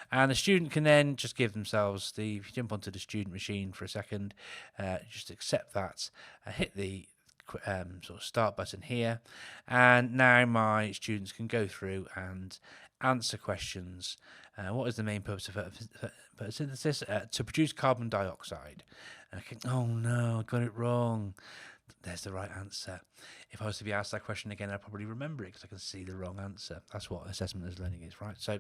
And the student can then just give themselves if you jump onto the student machine for a second, just accept that, hit the sort of start button here, and now my students can go through and answer questions. What is the main purpose of photosynthesis? To produce carbon dioxide. Okay. Oh no, I got it wrong. There's the right answer. If I was to be asked that question again, I'd probably remember it because I can see the wrong answer. That's what assessment as learning is, right? So,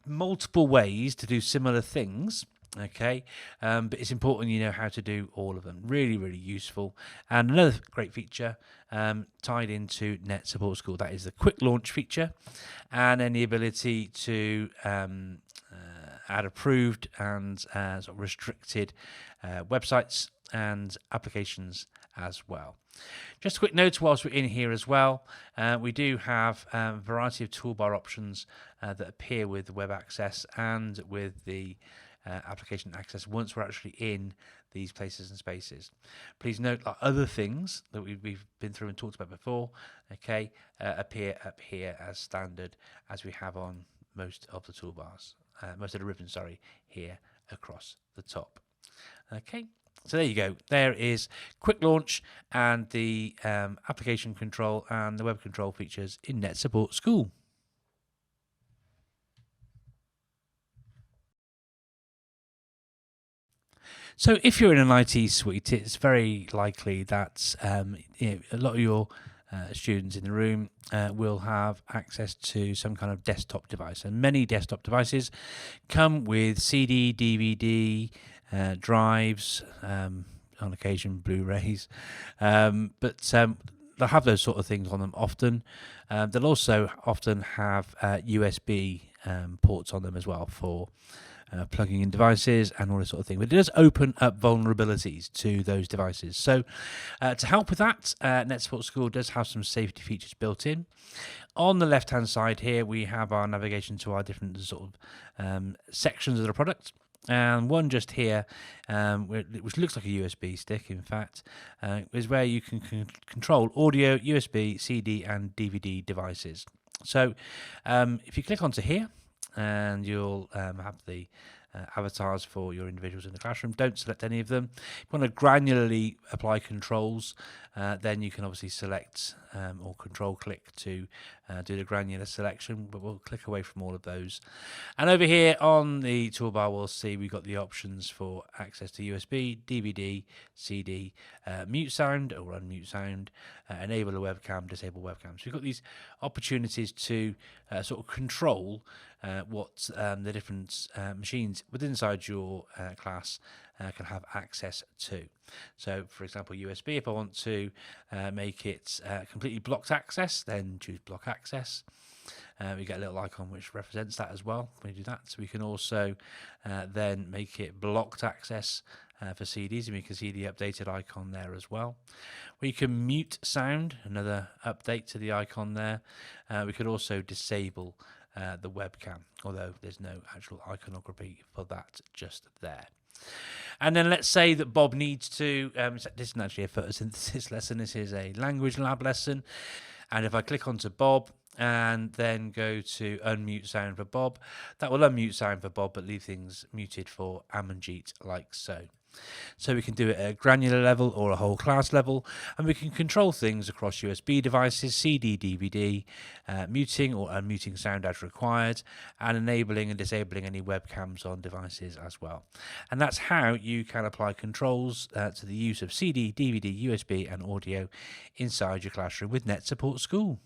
multiple ways to do similar things. Okay, but it's important you know how to do all of them. Really, really useful. And another great feature tied into NetSupport School, that is the Quick Launch feature, and then the ability to add approved and sort of restricted websites and applications as well. Just a quick note whilst we're in here as well, we do have a variety of toolbar options that appear with the web access and with the application access once we're actually in these places and spaces. Please note that other things that we've been through and talked about before, okay, appear up here as standard, as we have on most of the toolbars, most of the ribbons, sorry, here across the top. Okay, so there you go. There is Quick Launch and the application control and the web control features in NetSupport School. So if you're in an IT suite, it's very likely that a lot of your students in the room will have access to some kind of desktop device. And many desktop devices come with CD, DVD, drives, on occasion Blu-rays, but they'll have those sort of things on them often. They'll also often have USB ports on them as well for plugging in devices and all this sort of thing. But it does open up vulnerabilities to those devices. So to help with that, NetSupport School does have some safety features built in. On the left-hand side here, we have our navigation to our different sort of sections of the product. and one just here, which looks like a USB stick, in fact, is where you can control audio, USB, CD, and DVD devices. So if you click onto here, and you'll have the avatars for your individuals in the classroom. Don't select any of them. If you want to granularly apply controls, then you can obviously select or control click to do the granular selection, but we'll click away from all of those. And over here on the toolbar, we'll see we've got the options for access to USB, DVD, CD, mute sound or unmute sound, enable a webcam, disable webcam. So we've got these opportunities to sort of control what the different machines within inside your class can have access to. So, for example, USB, if I want to make it completely blocked access, then choose block access. We get a little icon which represents that as well when you do that. So we can also then make it blocked access for CDs, and we can see the updated icon there as well. We can mute sound, another update to the icon there. We could also disable the webcam, although there's no actual iconography for that just there. And then let's say that Bob needs to, this isn't actually a photosynthesis lesson, this is a language lab lesson. And if I click onto Bob and then go to unmute sound for Bob, that will unmute sound for Bob, but leave things muted for Amanjeet like so. So we can do it at a granular level or a whole class level, and we can control things across USB devices, CD, DVD, muting or unmuting sound as required, and enabling and disabling any webcams on devices as well. And that's how you can apply controls to the use of CD, DVD, USB and audio inside your classroom with NetSupport School.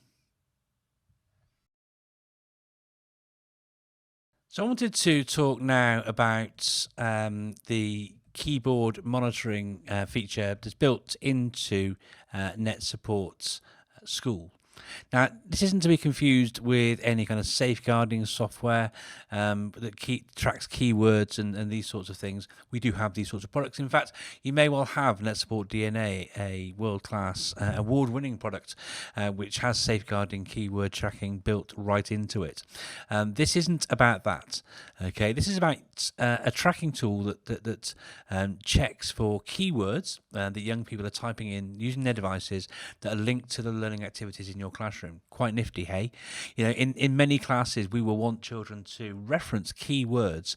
So I wanted to talk now about the keyboard monitoring feature that's built into NetSupport School. Now, this isn't to be confused with any kind of safeguarding software that tracks keywords and these sorts of things. We do have these sorts of products. In fact, you may well have NetSupport DNA, a world-class, award-winning product, which has safeguarding keyword tracking built right into it. This isn't about that. Okay, this is about a tracking tool that checks for keywords that young people are typing in using their devices that are linked to the learning activities in your classroom. Quite nifty, hey? You know, in many classes, we will want children to reference keywords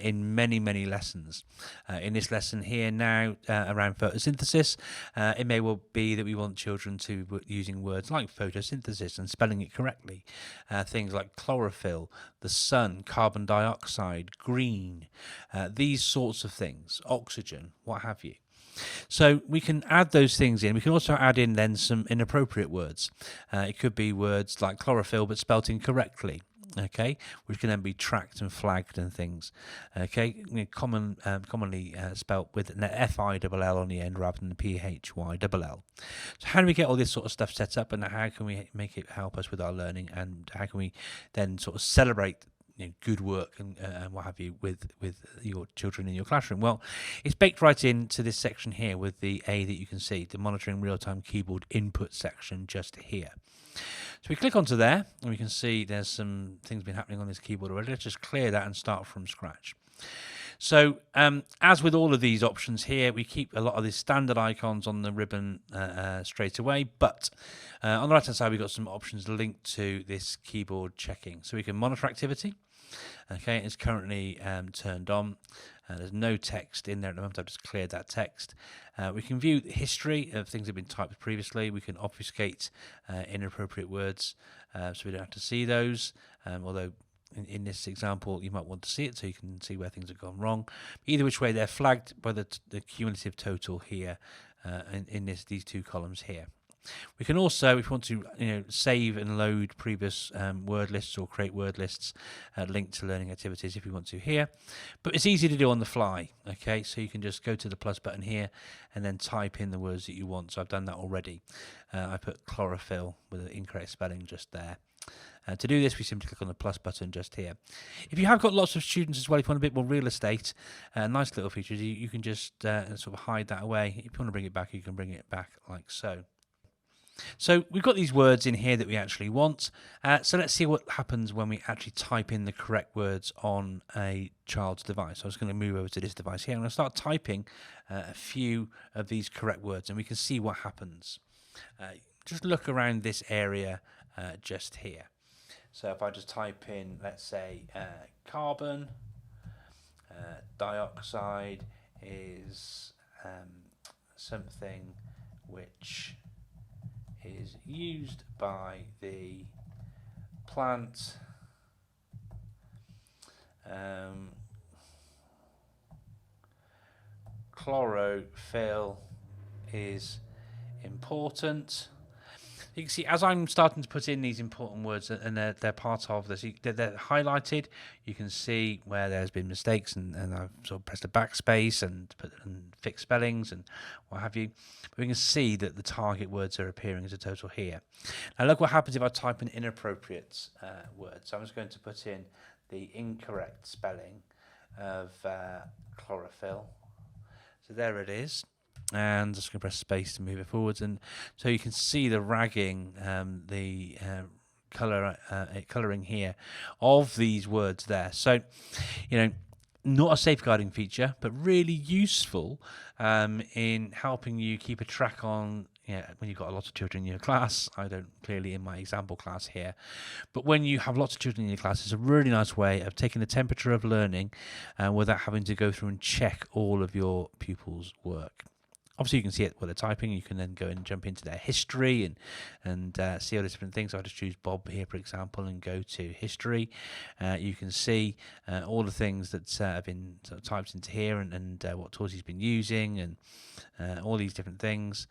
in many lessons. In this lesson here now around photosynthesis, it may well be that we want children to be using words like photosynthesis and spelling it correctly. Things like chlorophyll, the sun, carbon dioxide, green, these sorts of things, oxygen, what have you. So we can add those things in. We can also add in then some inappropriate words. It could be words like chlorophyll but spelt incorrectly, okay, which can then be tracked and flagged and things. Okay, commonly spelt with an F-I-L-L on the end rather than the P-H-Y-L-L. So how do we get all this sort of stuff set up, and how can we make it help us with our learning, and how can we then sort of celebrate good work and what have you with your children in your classroom? Well, it's baked right into this section here with the A that you can see, the monitoring real-time keyboard input section just here. So we click onto there and we can see there's some things been happening on this keyboard already. Let's just clear that and start from scratch. So as with all of these options here, we keep a lot of the standard icons on the ribbon straight away, but on the right hand side we've got some options linked to this keyboard checking. So we can monitor activity. Okay, it's currently turned on. There's no text in there at the moment. I've just cleared that text. We can view the history of things that have been typed previously. We can obfuscate inappropriate words so we don't have to see those, although in this example you might want to see it so you can see where things have gone wrong. Either which way, they're flagged by the cumulative total here in these two columns here. We can also, if we want to, save and load previous word lists or create word lists linked to learning activities if we want to here. But it's easy to do on the fly, okay? So you can just go to the plus button here and then type in the words that you want. So I've done that already. I put chlorophyll with the incorrect spelling just there. To do this, we simply click on the plus button just here. If you have got lots of students as well, if you want a bit more real estate, nice little features, you can just sort of hide that away. If you want to bring it back, you can bring it back like so. So we've got these words in here that we actually want. So let's see what happens when we actually type in the correct words on a child's device. So I'm just going to move over to this device here. I'm going to start typing a few of these correct words, and we can see what happens. Just look around this area just here. So if I just type in, let's say, carbon dioxide is something which is used by the plant chlorophyll is important. You can see as I'm starting to put in these important words, and they're part of this, they're highlighted. You can see where there's been mistakes, and I've sort of pressed a backspace and fixed spellings and what have you. But we can see that the target words are appearing as a total here. Now look what happens if I type an inappropriate word. So I'm just going to put in the incorrect spelling of chlorophyll. So there it is. And just going to press space to move it forwards, and so you can see the ragging, the colouring here of these words there. So, not a safeguarding feature, but really useful in helping you keep a track on. When you've got a lot of children in your class, I don't clearly in my example class here, but when you have lots of children in your class, it's a really nice way of taking the temperature of learning without having to go through and check all of your pupils' work. Obviously, you can see it while they're typing. You can then go and jump into their history and see all the different things. So I just choose Bob here, for example, and go to history. You can see all the things that have been sort of typed into here and what tools he's been using and all these different things.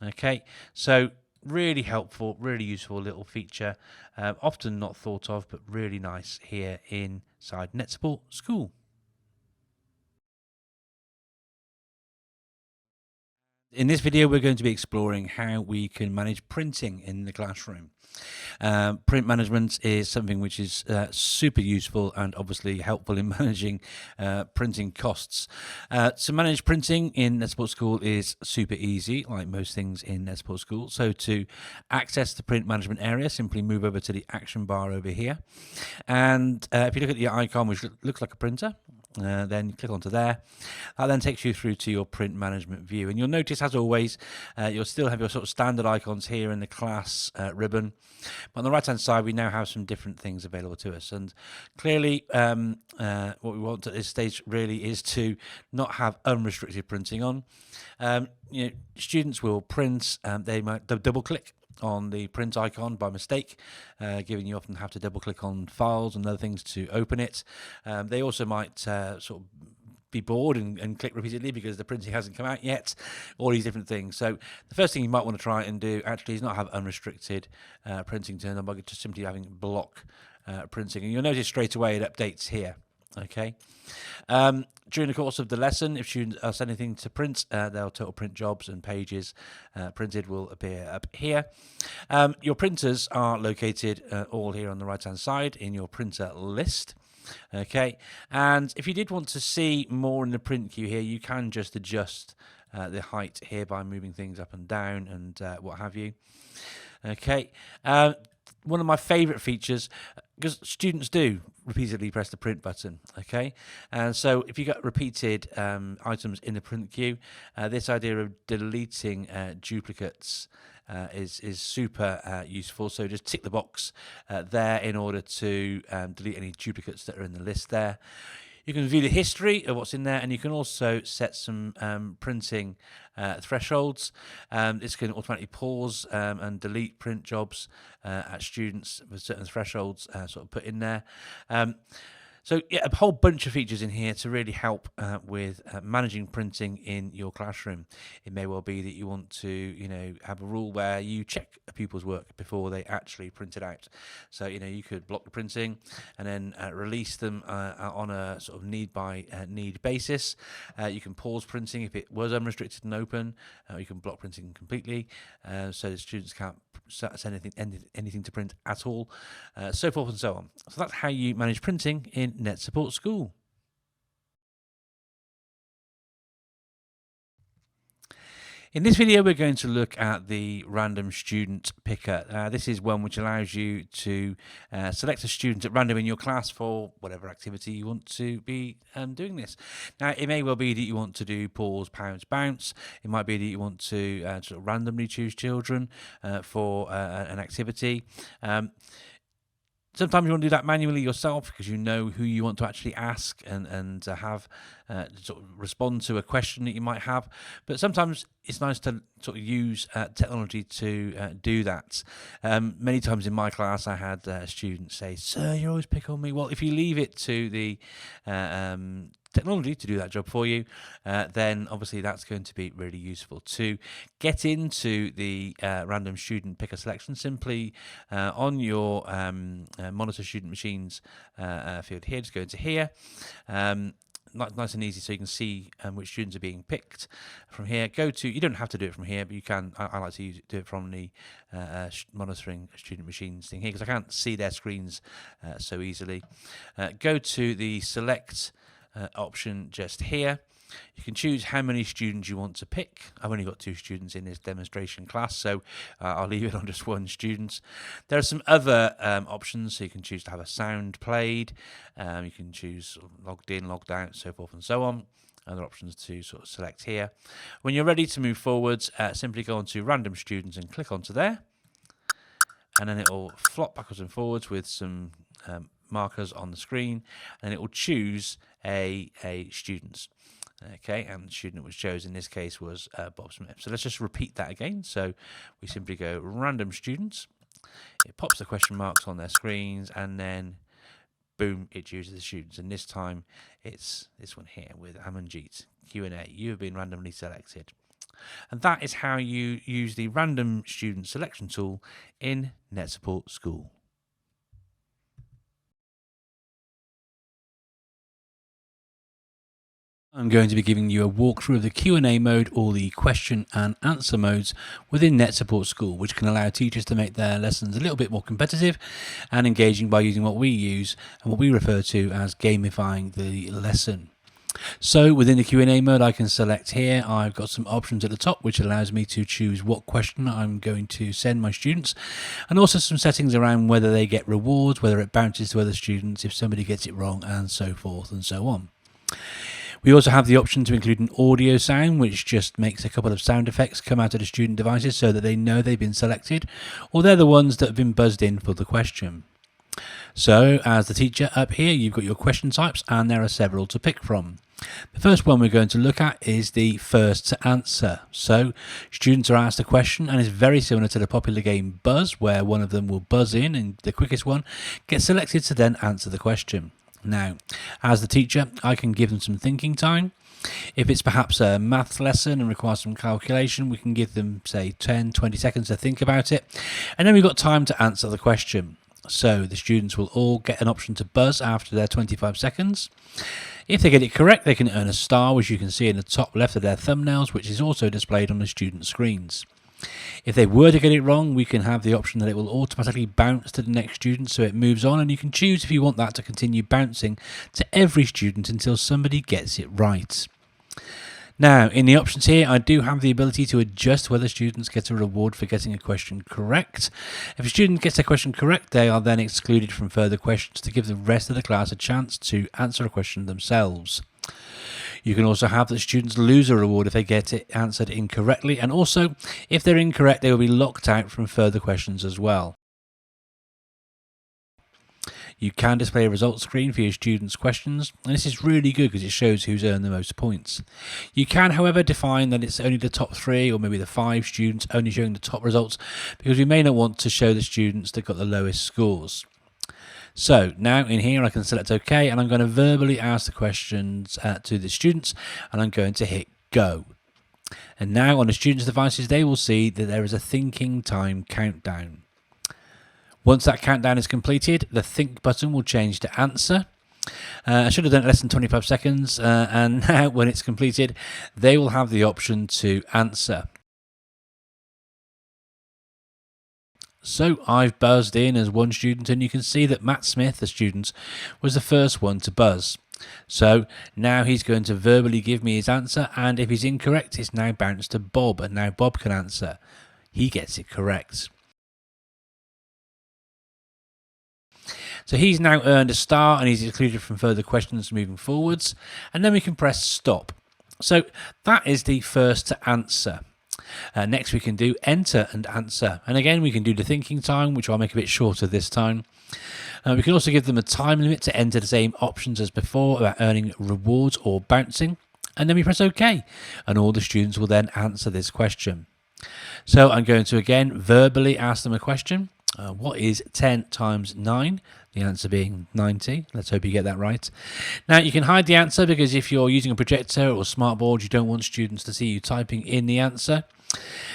Okay, so really helpful, really useful little feature. Often not thought of, but really nice here inside NetSupport School. In this video, we're going to be exploring how we can manage printing in the classroom. Print management is something which is super useful and obviously helpful in managing printing costs. To manage printing in NetSupport School is super easy, like most things in NetSupport School. So to access the print management area, simply move over to the action bar over here. And if you look at the icon, which looks like a printer, then click onto there. That then takes you through to your print management view, and you'll notice, as always, you'll still have your sort of standard icons here in the class ribbon, but on the right hand side we now have some different things available to us. And clearly what we want at this stage really is to not have unrestricted printing on. Students will print, they might double click on the print icon by mistake, given you often have to double click on files and other things to open it. They also might sort of be bored and click repeatedly because the printing hasn't come out yet, all these different things. So the first thing you might want to try and do actually is not have unrestricted printing turned on, but just simply having block printing, and you'll notice straight away it updates here. Okay. During the course of the lesson, if students ask anything to print, their total print jobs and pages printed will appear up here. Your printers are located all here on the right hand side in your printer list. Okay, and if you did want to see more in the print queue here, you can just adjust the height here by moving things up and down and what have you. Okay, one of my favorite features, because students do repeatedly press the print button, okay? And so if you got repeated items in the print queue, this idea of deleting duplicates is super useful. So just tick the box there in order to delete any duplicates that are in the list there. You can view the history of what's in there, and you can also set some printing thresholds. This can automatically pause and delete print jobs at students with certain thresholds sort of put in there. So yeah, a whole bunch of features in here to really help with managing printing in your classroom. It may well be that you want to, have a rule where you check a pupil's work before they actually print it out. So, you could block the printing and then release them on a sort of need by need basis. You can pause printing if it was unrestricted and open. You can block printing completely, so the students can't send anything to print at all, so forth and so on. So that's how you manage printing in NetSupport School. In this video, we're going to look at the random student picker. This is one which allows you to select a student at random in your class for whatever activity you want to be doing this. Now, it may well be that you want to do pause, pounce, bounce. It might be that you want to sort of randomly choose children for an activity. Sometimes you want to do that manually yourself because you know who you want to actually ask and have sort of respond to a question that you might have. But sometimes it's nice to sort of use technology to do that. Many times in my class, I had students say, "Sir, you always pick on me." Well, if you leave it to the technology to do that job for you, then obviously that's going to be really useful. To get into the random student picker selection, simply on your monitor student machines field here, just go into here. Nice and easy, so you can see which students are being picked from here. You don't have to do it from here, but you can. I like to do it from the monitoring student machines thing here because I can't see their screens so easily. Go to the select option just here. You can choose how many students you want to pick. I've only got 2 students in this demonstration class, so I'll leave it on just 1 student. There are some other options, so you can choose to have a sound played. You can choose logged in, logged out, so forth and so on. Other options to sort of select here. When you're ready to move forwards, simply go on to random students and click onto there. And then it will flop backwards and forwards with some markers on the screen, and it will choose a student. Okay, and the student that was chosen in this case was Bob Smith. So let's just repeat that again. So we simply go random students. It pops the question marks on their screens, and then boom, it chooses the students. And this time it's this one here with Amanjeet Q&A. You have been randomly selected. And that is how you use the random student selection tool in NetSupport School. I'm going to be giving you a walkthrough of the Q&A mode or the question and answer modes within NetSupport School, which can allow teachers to make their lessons a little bit more competitive and engaging by using what we use and what we refer to as gamifying the lesson. So within the Q&A mode, I can select here. I've got some options at the top, which allows me to choose what question I'm going to send my students, and also some settings around whether they get rewards, whether it bounces to other students if somebody gets it wrong, and so forth and so on. We also have the option to include an audio sound, which just makes a couple of sound effects come out of the student devices so that they know they've been selected, or they're the ones that have been buzzed in for the question. So, as the teacher up here, you've got your question types, and there are several to pick from. The first one we're going to look at is the first to answer. So, students are asked a question, and it's very similar to the popular game Buzz, where one of them will buzz in, and the quickest one gets selected to then answer the question. Now, as the teacher, I can give them some thinking time. If it's perhaps a maths lesson and requires some calculation, we can give them, say, 10, 20 seconds to think about it. And then we've got time to answer the question. So the students will all get an option to buzz after their 25 seconds. If they get it correct, they can earn a star, which you can see in the top left of their thumbnails, which is also displayed on the student screens. If they were to get it wrong, we can have the option that it will automatically bounce to the next student, so it moves on, and you can choose if you want that to continue bouncing to every student until somebody gets it right. Now, in the options here, I do have the ability to adjust whether students get a reward for getting a question correct. If a student gets a question correct, they are then excluded from further questions to give the rest of the class a chance to answer a question themselves. You can also have the students lose a reward if they get it answered incorrectly, and also, if they're incorrect, they will be locked out from further questions as well. You can display a results screen for your students' questions, and this is really good because it shows who's earned the most points. You can, however, define that it's only the top 3 or maybe the 5 students only showing the top results, because we may not want to show the students that got the lowest scores. So now in here I can select OK, and I'm going to verbally ask the questions to the students, and I'm going to hit go. And now on the students' devices, they will see that there is a thinking time countdown. Once that countdown is completed, the think button will change to answer. I should have done it less than 25 seconds, and now when it's completed, they will have the option to answer. So I've buzzed in as one student, and you can see that Matt Smith, the student, was the first one to buzz. So now he's going to verbally give me his answer, and if he's incorrect, it's now bounced to Bob, and now Bob can answer. He gets it correct. So he's now earned a star and he's excluded from further questions moving forwards. And then we can press stop. So that is the first to answer. Next we can do enter and answer. And again we can do the thinking time, which I'll make a bit shorter this time. We can also give them a time limit to enter the same options as before about earning rewards or bouncing. And then we press OK. And all the students will then answer this question. So I'm going to again verbally ask them a question. What is 10 times 9? The answer being 90. Let's hope you get that right. Now you can hide the answer because if you're using a projector or smartboard, you don't want students to see you typing in the answer.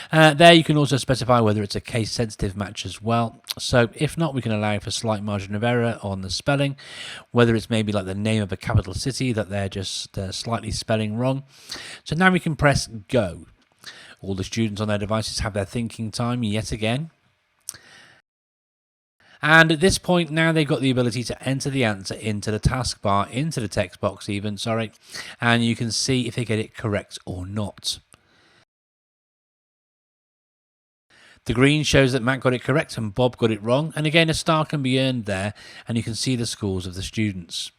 There you can also specify whether it's a case sensitive match as well. So if not, we can allow for slight margin of error on the spelling, whether it's maybe like the name of a capital city that they're just slightly spelling wrong. So now we can press go. All the students on their devices have their thinking time yet again. And at this point now they've got the ability to enter the answer into the taskbar, into the text box even, and you can see if they get it correct or not. The green shows that Matt got it correct and Bob got it wrong, and again a star can be earned there and you can see the scores of the students.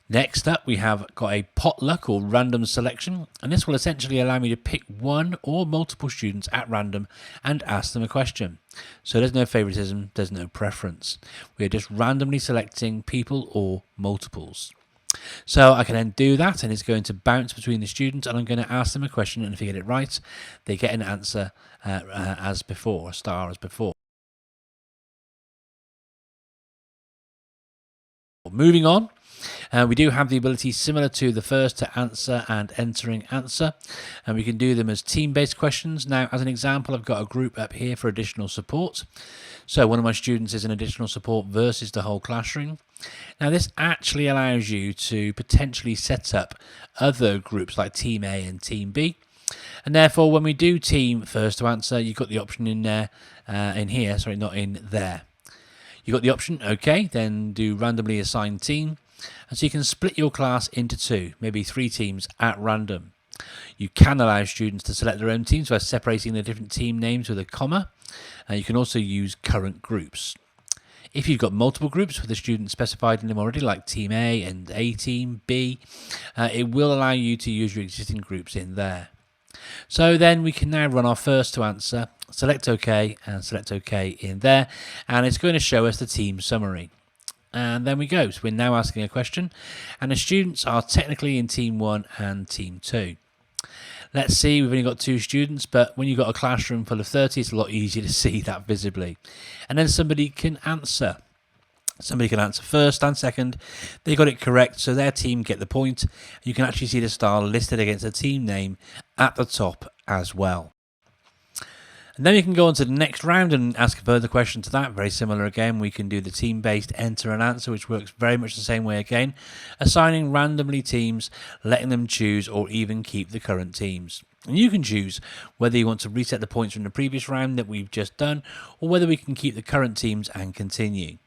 Next up, we have got a potluck or random selection, and this will essentially allow me to pick one or multiple students at random and ask them a question. So there's no favoritism, there's no preference. We are just randomly selecting people or multiples. So I can then do that, and it's going to bounce between the students, and I'm going to ask them a question, and if they get it right, they get an answer as before, a star as before. Moving on. We do have the ability similar to the first to answer and entering answer, and we can do them as team-based questions. Now, as an example, I've got a group up here for additional support. So one of my students is an additional support versus the whole classroom. Now, this actually allows you to potentially set up other groups like Team A and Team B. And therefore, when we do team first to answer, you've got the option in there, not in there. You've got the option, okay, then do randomly assign team. And so you can split your class into two, maybe 3 teams at random. You can allow students to select their own teams by separating the different team names with a comma. You can also use current groups. If you've got multiple groups with a student specified in them already, like Team A and A Team B, it will allow you to use your existing groups in there. So then we can now run our first to answer, select OK, and select OK in there, and it's going to show us the team summary. And then we go. So we're now asking a question, and the students are technically in Team 1 and Team 2. Let's see, we've only got 2 students, but when you've got a classroom full of 30, it's a lot easier to see that visibly. And then somebody can answer. Somebody can answer first and second. They got it correct, so their team get the point. You can actually see the star listed against the team name at the top as well. And then we can go on to the next round and ask a further question to that. Very similar again. We can do the team-based enter and answer, which works very much the same way again. Assigning randomly teams, letting them choose or even keep the current teams. And you can choose whether you want to reset the points from the previous round that we've just done, or whether we can keep the current teams and continue.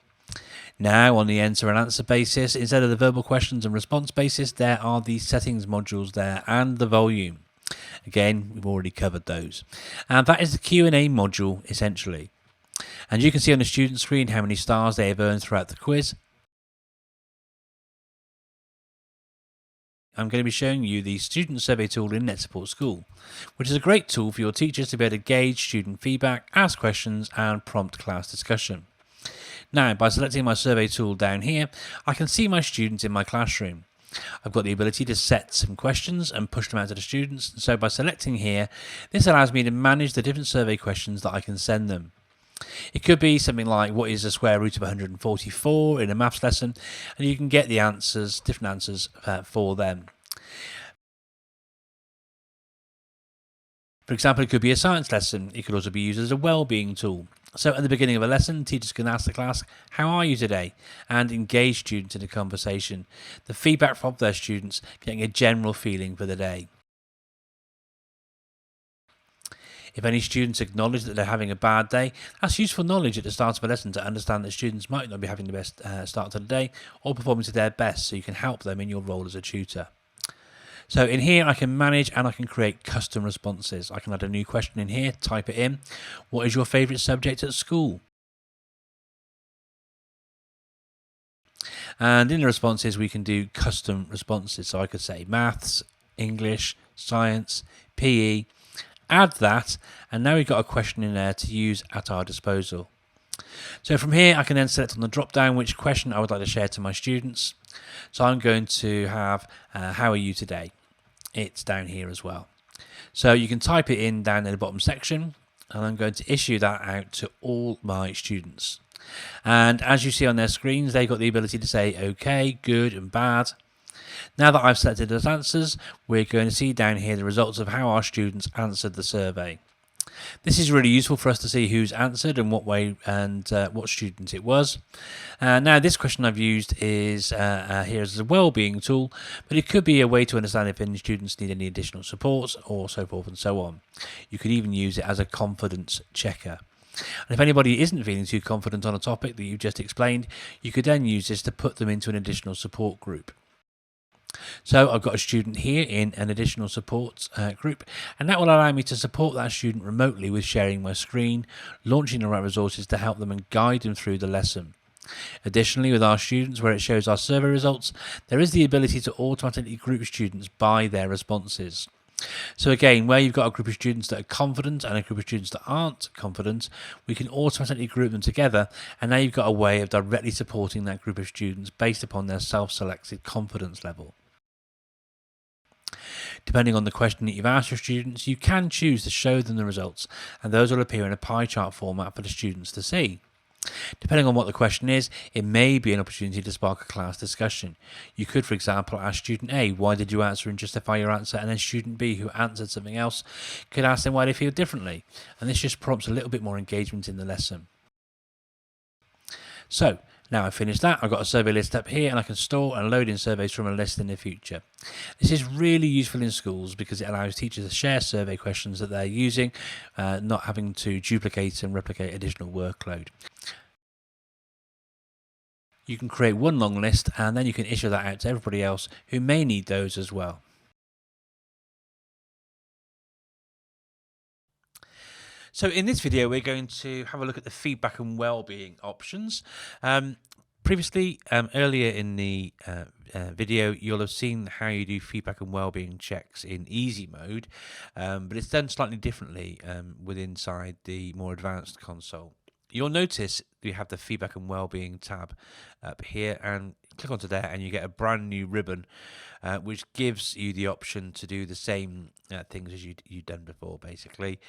Now, on the enter and answer basis, instead of the verbal questions and response basis, there are the settings modules there and the volume. Again, we've already covered those. And that is the Q&A module, essentially. And you can see on the student screen how many stars they have earned throughout the quiz. I'm going to be showing you the Student Survey tool in NetSupport School, which is a great tool for your teachers to be able to gauge student feedback, ask questions, and prompt class discussion. Now, by selecting my survey tool down here, I can see my students in my classroom. I've got the ability to set some questions and push them out to the students. So by selecting here, this allows me to manage the different survey questions that I can send them. It could be something like, what is the square root of 144 in a maths lesson? And you can get the answers, different answers for them. For example, it could be a science lesson. It could also be used as a well-being tool. So at the beginning of a lesson, teachers can ask the class, how are you today? And engage students in a conversation. The feedback from their students, getting a general feeling for the day. If any students acknowledge that they're having a bad day, that's useful knowledge at the start of a lesson to understand that students might not be having the best start to the day or performing to their best, so you can help them in your role as a tutor. So in here, I can manage and I can create custom responses. I can add a new question in here, type it in. What is your favourite subject at school? And in the responses, we can do custom responses. So I could say maths, English, science, PE, add that, and now we've got a question in there to use at our disposal. So from here, I can then select on the drop down which question I would like to share to my students. So I'm going to have, how are you today? It's down here as well. So you can type it in down in the bottom section, and I'm going to issue that out to all my students. And as you see on their screens, they've got the ability to say okay, good and bad. Now that I've selected those answers, we're going to see down here the results of how our students answered the survey. This is really useful for us to see who's answered and what way and what student it was. Now this question I've used is here as a wellbeing tool, but it could be a way to understand if any students need any additional support or so forth and so on. You could even use it as a confidence checker. And if anybody isn't feeling too confident on a topic that you've just explained, you could then use this to put them into an additional support group. So I've got a student here in an additional support group, and that will allow me to support that student remotely with sharing my screen, launching the right resources to help them and guide them through the lesson. Additionally, with our students, where it shows our survey results, there is the ability to automatically group students by their responses. So again, where you've got a group of students that are confident and a group of students that aren't confident, we can automatically group them together, and now you've got a way of directly supporting that group of students based upon their self-selected confidence level. Depending on the question that you've asked your students, you can choose to show them the results, and those will appear in a pie chart format for the students to see. Depending on what the question is, it may be an opportunity to spark a class discussion. You could, for example, ask student A, why did you answer, and justify your answer, and then student B, who answered something else, could ask them why they feel differently, and this just prompts a little bit more engagement in the lesson. So, now I've finished that, I've got a survey list up here, and I can store and load in surveys from a list in the future. This is really useful in schools because it allows teachers to share survey questions that they're using, not having to duplicate and replicate additional workload. You can create one long list, and then you can issue that out to everybody else who may need those as well. So in this video, we're going to have a look at the feedback and well-being options. Previously, earlier in the video, you'll have seen how you do feedback and well-being checks in easy mode, but it's done slightly differently inside the more advanced console. You'll notice you have the feedback and well-being tab up here, and click onto there and you get a brand new ribbon which gives you the option to do the same things as you've done before, basically.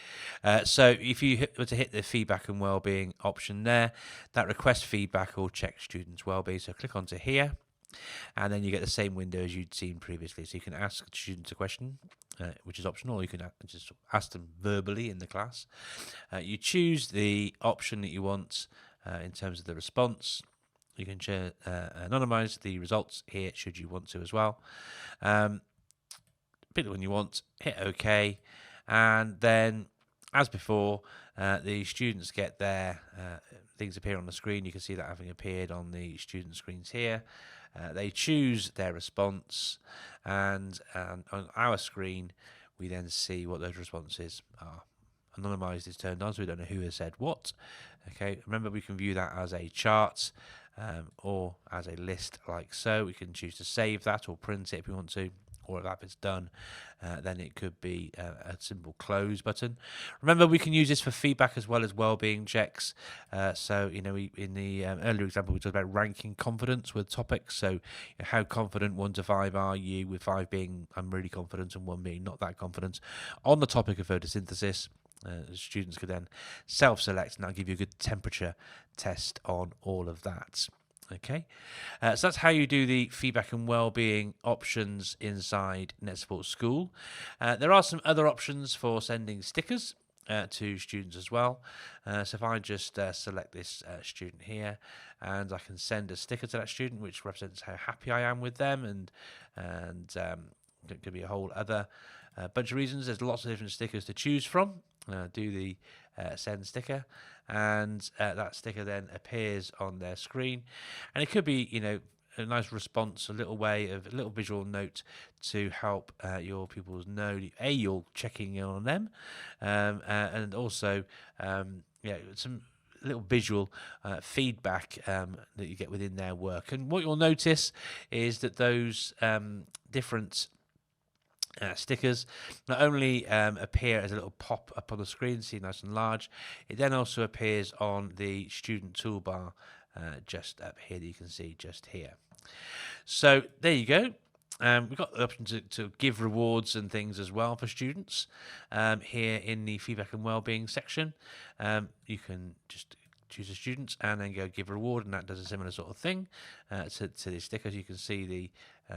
So if you were to hit the feedback and well-being option there, that request feedback or check students' well-being. So click onto here, and then you get the same window as you'd seen previously. So you can ask students a question, which is optional, or you can just ask them verbally in the class. You choose the option that you want in terms of the response. You can anonymize the results here should you want to as well. Pick the one you want, hit OK, and then as before, the students get their things appear on the screen. You can see that having appeared on the student screens here. They choose their response, and on our screen we then see what those responses are. Anonymized is turned on, so we don't know who has said what. Okay, remember we can view that as a chart or as a list like so. We can choose to save that or print it if we want to, or if it's done, then it could be a simple close button. Remember, we can use this for feedback as well as well-being checks. So, in the earlier example, we talked about ranking confidence with topics. So, how confident 1 to 5 are you, with 5 being I'm really confident and 1 being not that confident. On the topic of photosynthesis, students could then self-select, and that'll give you a good temperature test on all of that. Okay, so that's how you do the feedback and well-being options inside NetSupport School. There are some other options for sending stickers to students as well. So if I just select this student here, and I can send a sticker to that student which represents how happy I am with them, and it could be a whole other bunch of reasons. There's lots of different stickers to choose from. do the send sticker, and that sticker then appears on their screen, and it could be, a nice response, a little way of a little visual note to help your pupils know you're checking in on them, and also some little visual feedback that you get within their work. And what you'll notice is that those different stickers not only appear as a little pop up on the screen, see nice and large, it then also appears on the student toolbar just up here that you can see just here. So there you go. We've got the option to give rewards and things as well for students here in the feedback and wellbeing section. You can just choose a student and then go give reward, and that does a similar sort of thing to the stickers. You can see the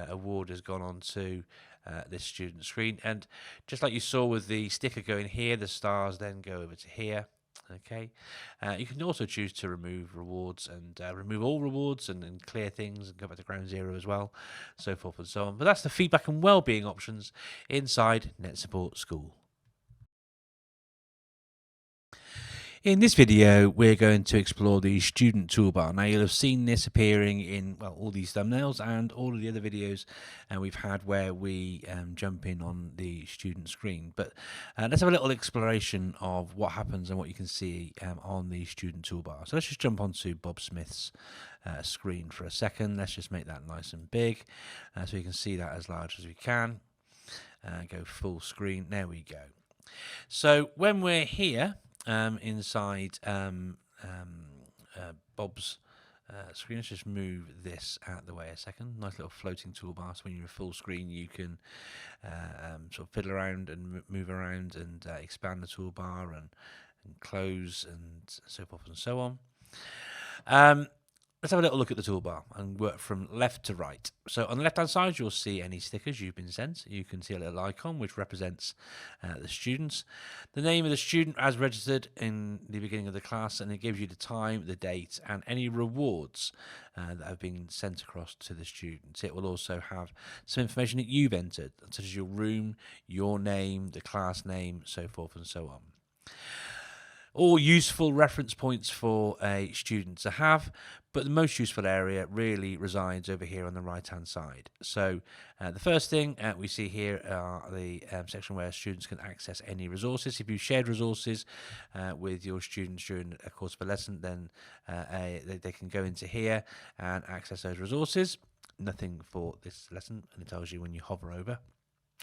award has gone on to this student screen, and just like you saw with the sticker going here, the stars then go over to here. Okay, you can also choose to remove rewards and remove all rewards and clear things and go back to ground zero as well, so forth and so on. But that's the feedback and wellbeing options inside NetSupport School. In this video, we're going to explore the student toolbar. Now, you'll have seen this appearing in all these thumbnails and all of the other videos we've had where we jump in on the student screen. But let's have a little exploration of what happens and what you can see on the student toolbar. So let's just jump onto Bob Smith's screen for a second. Let's just make that nice and big so you can see that as large as we can. Go full screen. There we go. So when we're here, inside Bob's screen, let's just move this out of the way a second. Nice little floating toolbar, so when you're full screen you can sort of fiddle around and move around and expand the toolbar and close and so forth and so on. Let's have a little look at the toolbar and work from left to right. So on the left-hand side, you'll see any stickers you've been sent. You can see a little icon which represents the students, the name of the student as registered in the beginning of the class, and it gives you the time, the date, and any rewards that have been sent across to the students. It will also have some information that you've entered, such as your room, your name, the class name, so forth and so on. All useful reference points for a student to have, but the most useful area really resides over here on the right hand side. So the first thing we see here are the section where students can access any resources. If you shared resources with your students during a course of a lesson, then they can go into here and access those resources. Nothing for this lesson, and it tells you when you hover over.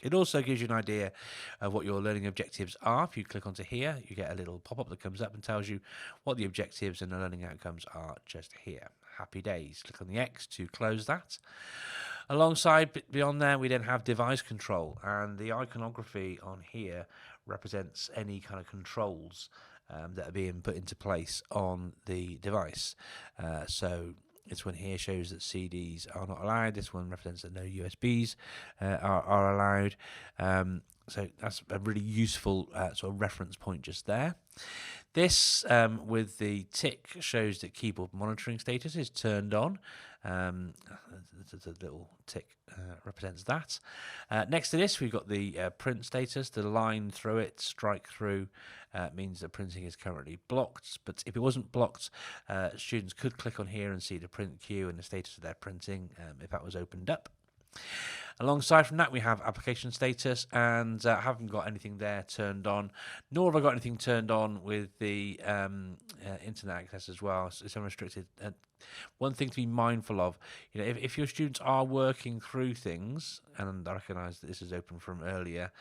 It also gives you an idea of what your learning objectives are. If you click onto here, you get a little pop-up that comes up and tells you what the objectives and the learning outcomes are just here. Happy days. Click on the X to close that. Alongside, beyond there, we then have device control, and the iconography on here represents any kind of controls that are being put into place on the device. So this one here shows that CDs are not allowed. This one represents that no USBs are allowed. So that's a really useful sort of reference point just there. This, with the tick, shows that keyboard monitoring status is turned on. The little tick represents that. Next to this, we've got the print status. The line through it, strike through, means that printing is currently blocked. But if it wasn't blocked, students could click on here and see the print queue and the status of their printing if that was opened up. Alongside from that, we have application status, and I haven't got anything there turned on, nor have I got anything turned on with the internet access as well. So it's unrestricted. One thing to be mindful of, if your students are working through things, and I recognise that this is open from earlier,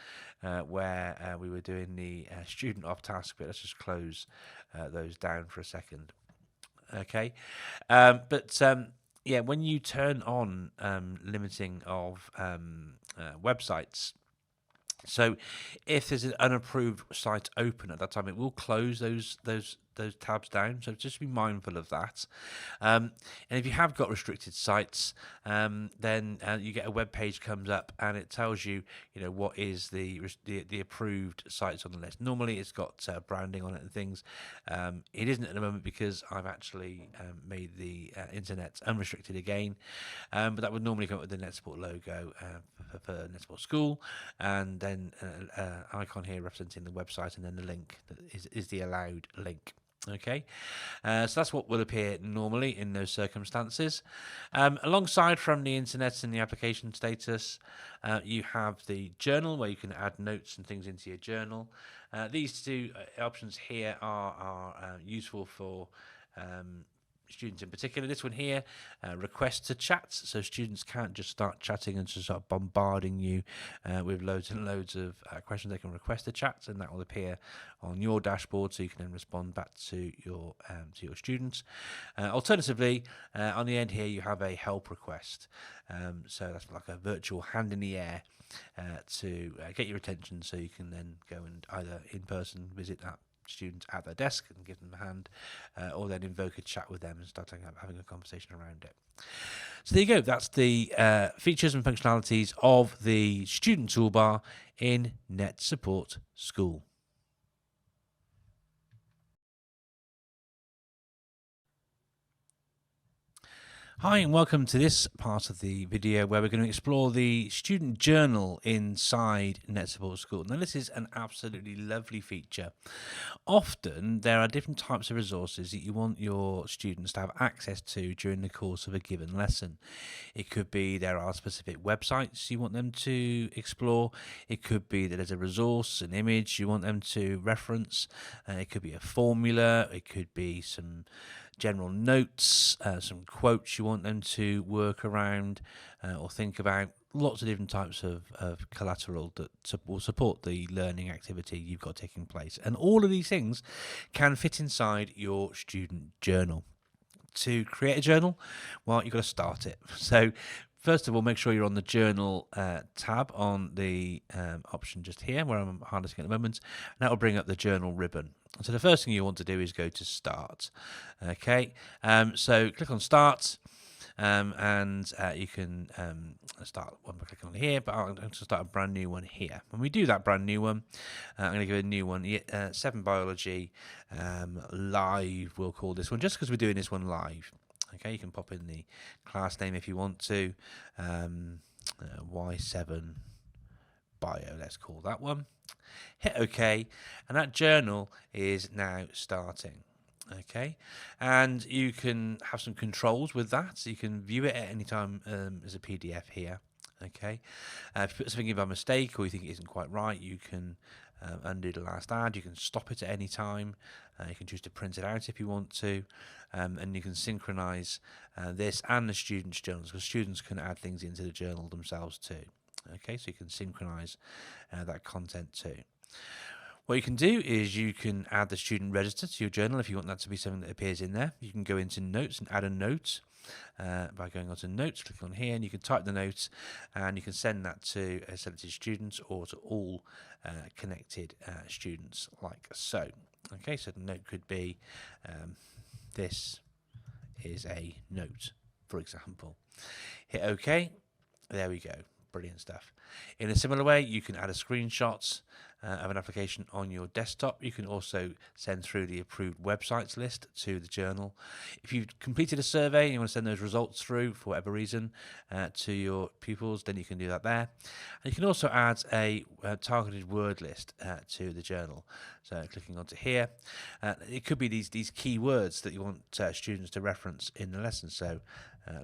where we were doing the student off task, but let's just close those down for a second. Okay, yeah, when you turn on limiting of websites, so if there's an unapproved site open at that time, it will close those those tabs down, so just be mindful of that. And if you have got restricted sites, then you get a web page comes up and it tells you, what is the approved sites on the list. Normally, it's got branding on it and things. It isn't at the moment because I've actually made the internet unrestricted again, but that would normally come up with the NetSupport logo for NetSupport School, and then an icon here representing the website, and then the link that is the allowed link. Okay, so that's what will appear normally in those circumstances. Alongside from the internet and the application status, you have the journal where you can add notes and things into your journal. These two options here are useful for students in particular. This one here, request to chat, so students can't just start chatting and just start bombarding you with loads and loads of questions. They can request a chat, and that will appear on your dashboard, so you can then respond back to your students. Alternatively, on the end here, you have a help request. So that's like a virtual hand in the air to get your attention, so you can then go and either in person visit that student at their desk and give them a hand, or then invoke a chat with them and start having a conversation around it. So there you go. That's the features and functionalities of the student toolbar in NetSupport School. Hi and welcome to this part of the video where we're going to explore the student journal inside NetSupport School. Now this is an absolutely lovely feature. Often there are different types of resources that you want your students to have access to during the course of a given lesson. It could be there are specific websites you want them to explore. It could be that there's a resource, an image you want them to reference. It could be a formula. It could be some general notes, some quotes you want them to work around or think about. Lots of different types of collateral that will support the learning activity you've got taking place. And all of these things can fit inside your student journal. To create a journal, well, you've got to start it. So first of all, make sure you're on the journal tab on the option just here where I'm harnessing at the moment. And that will bring up the journal ribbon. So the first thing you want to do is go to start. Okay, so click on start. And you can start one by clicking on here, but I'm going to start a brand new one here. When we do that brand new one, I'm going to give a new one, 7 Biology live, we'll call this one, just because we're doing this one live. Okay, you can pop in the class name if you want to, Y7 Bio, let's call that one. Hit OK, and that journal is now starting. Okay, and you can have some controls with that, so you can view it at any time as a PDF here. Okay, if you put something in by mistake or you think it isn't quite right, you can undo the last add. You can stop it at any time. You can choose to print it out if you want to, and you can synchronize this and the students' journals, because students can add things into the journal themselves too. Okay, so you can synchronize that content too. What you can do is you can add the student register to your journal if you want that to be something that appears in there. You can go into notes and add a note by going on to notes, click on here, and you can type the notes and you can send that to a selected student or to all connected students like so. Okay, so the note could be this is a note, for example. Hit OK. There we go. Brilliant stuff. In a similar way, you can add a screenshot of an application on your desktop. You can also send through the approved websites list to the journal. If you've completed a survey and you want to send those results through for whatever reason to your pupils, then you can do that there. And you can also add a targeted word list to the journal. So clicking onto here, it could be these keywords that you want students to reference in the lesson. So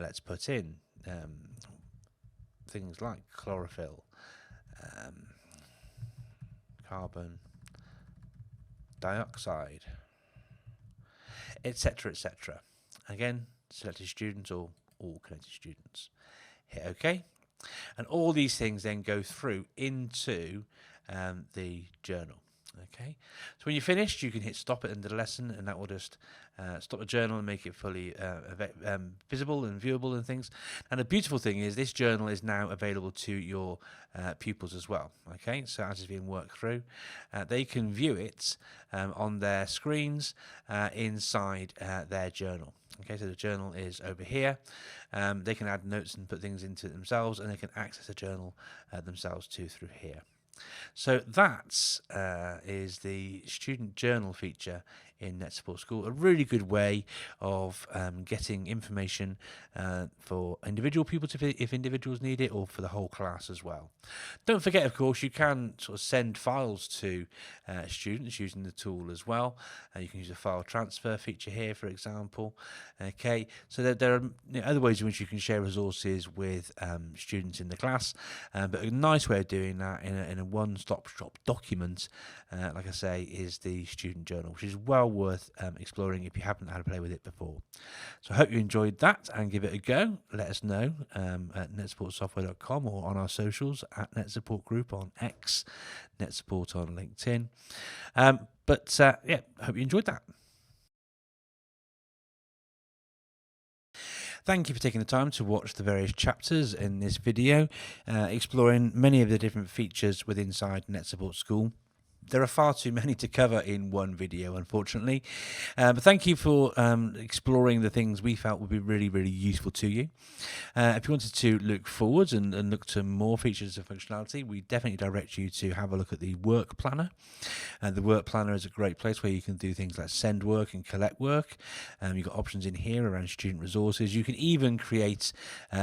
let's put in things like chlorophyll, carbon dioxide, etc., etc. Again, selected students or all connected students. Hit OK. And all these things then go through into the journal. Okay, so when you're finished, you can hit stop at the end of the lesson, and that will just stop the journal and make it fully visible and viewable and things. And the beautiful thing is this journal is now available to your pupils as well. Okay, so as it's being worked through, they can view it on their screens inside their journal. Okay, so the journal is over here. They can add notes and put things into it themselves, and they can access the journal themselves too through here. So that is the student journal feature in NetSupport School, a really good way of getting information for individual pupils if individuals need it, or for the whole class as well. Don't forget, of course, you can sort of send files to students using the tool as well. You can use a file transfer feature here, for example. Okay, so there are other ways in which you can share resources with students in the class, but a nice way of doing that in a one-stop shop document, like I say, is the student journal, which is well worth exploring if you haven't had to play with it before. So I hope you enjoyed that and give it a go. Let us know at netsupportsoftware.com or on our socials at NetSupport Group on X, NetSupport on LinkedIn. Yeah, I hope you enjoyed that. Thank you for taking the time to watch the various chapters in this video, exploring many of the different features within inside NetSupport School. There are far too many to cover in one video, unfortunately. But thank you for exploring the things we felt would be really, really useful to you. If you wanted to look forwards and look to more features of functionality, we definitely direct you to have a look at the work planner. The work planner is a great place where you can do things like send work and collect work. You've got options in here around student resources. You can even create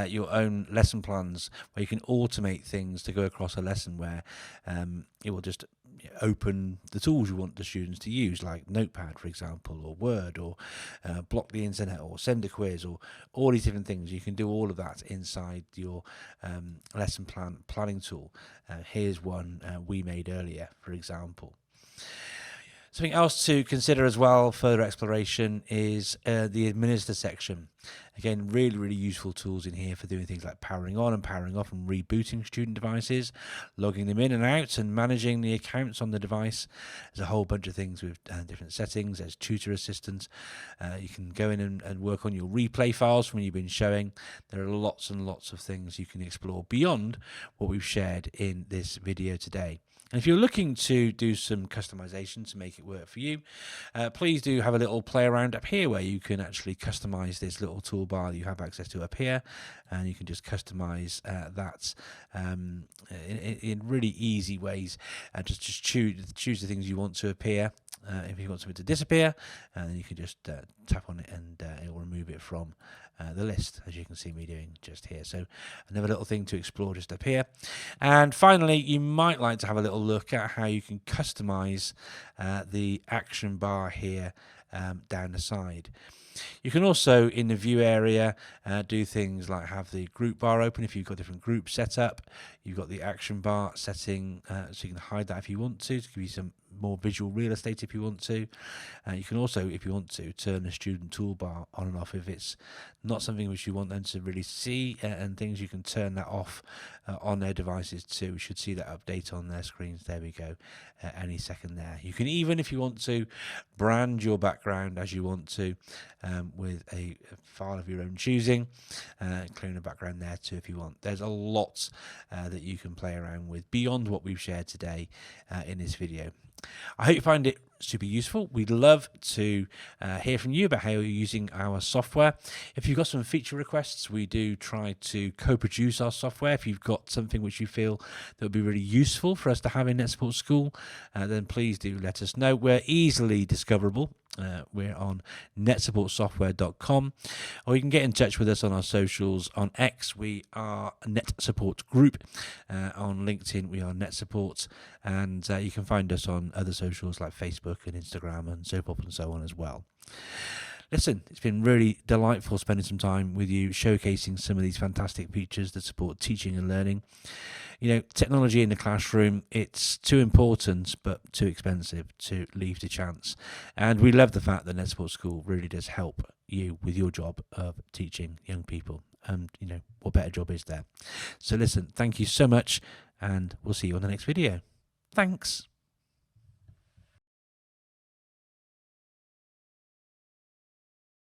your own lesson plans where you can automate things to go across a lesson where it will just open the tools you want the students to use, like Notepad, for example, or Word, or block the internet, or send a quiz, or all these different things. You can do all of that inside your lesson planning tool. Here's one we made earlier, for example. Something else to consider as well, further exploration, is the administer section. Again, really, really useful tools in here for doing things like powering on and powering off and rebooting student devices, logging them in and out, and managing the accounts on the device. There's a whole bunch of things with different settings. There's tutor assistance. You can go in and work on your replay files from when you've been showing. There are lots and lots of things you can explore beyond what we've shared in this video today. And if you're looking to do some customization to make it work for you, please do have a little play around up here where you can actually customize this little toolbar that you have access to up here, and you can just customize that in really easy ways. Just choose the things you want to appear. If you want something to disappear, then you can just tap on it and it will remove it from the list, as you can see me doing just here. So another little thing to explore just up here. And finally, you might like to have a little look at how you can customize the action bar here down the side. You can also, in the view area, do things like have the group bar open if you've got different groups set up. You've got the action bar setting, so you can hide that if you want to give you some more visual real estate if you want to. You can also, if you want to, turn the student toolbar on and off if it's not something which you want them to really see, and things you can turn that off on their devices too. We should see that update on their screens. There we go, any second there. You can even, if you want to, brand your background as you want to with a file of your own choosing, clearing the background there too if you want. There's a lot that you can play around with beyond what we've shared today in this video. I hope you find it super useful. We'd love to hear from you about how you're using our software. If you've got some feature requests, we do try to co-produce our software. If you've got something which you feel that would be really useful for us to have in NetSupport School, then please do let us know. We're easily discoverable. We're on netsupportsoftware.com, or you can get in touch with us on our socials. On X, we are NetSupport Group. On LinkedIn, we are NetSupport, and you can find us on other socials like Facebook and Instagram and so forth and so on as well. Listen, it's been really delightful spending some time with you, showcasing some of these fantastic features that support teaching and learning. You know, technology in the classroom, it's too important but too expensive to leave to chance. And we love the fact that NetSupport School really does help you with your job of teaching young people. And, you know, what better job is there? So listen, thank you so much, and we'll see you on the next video. Thanks.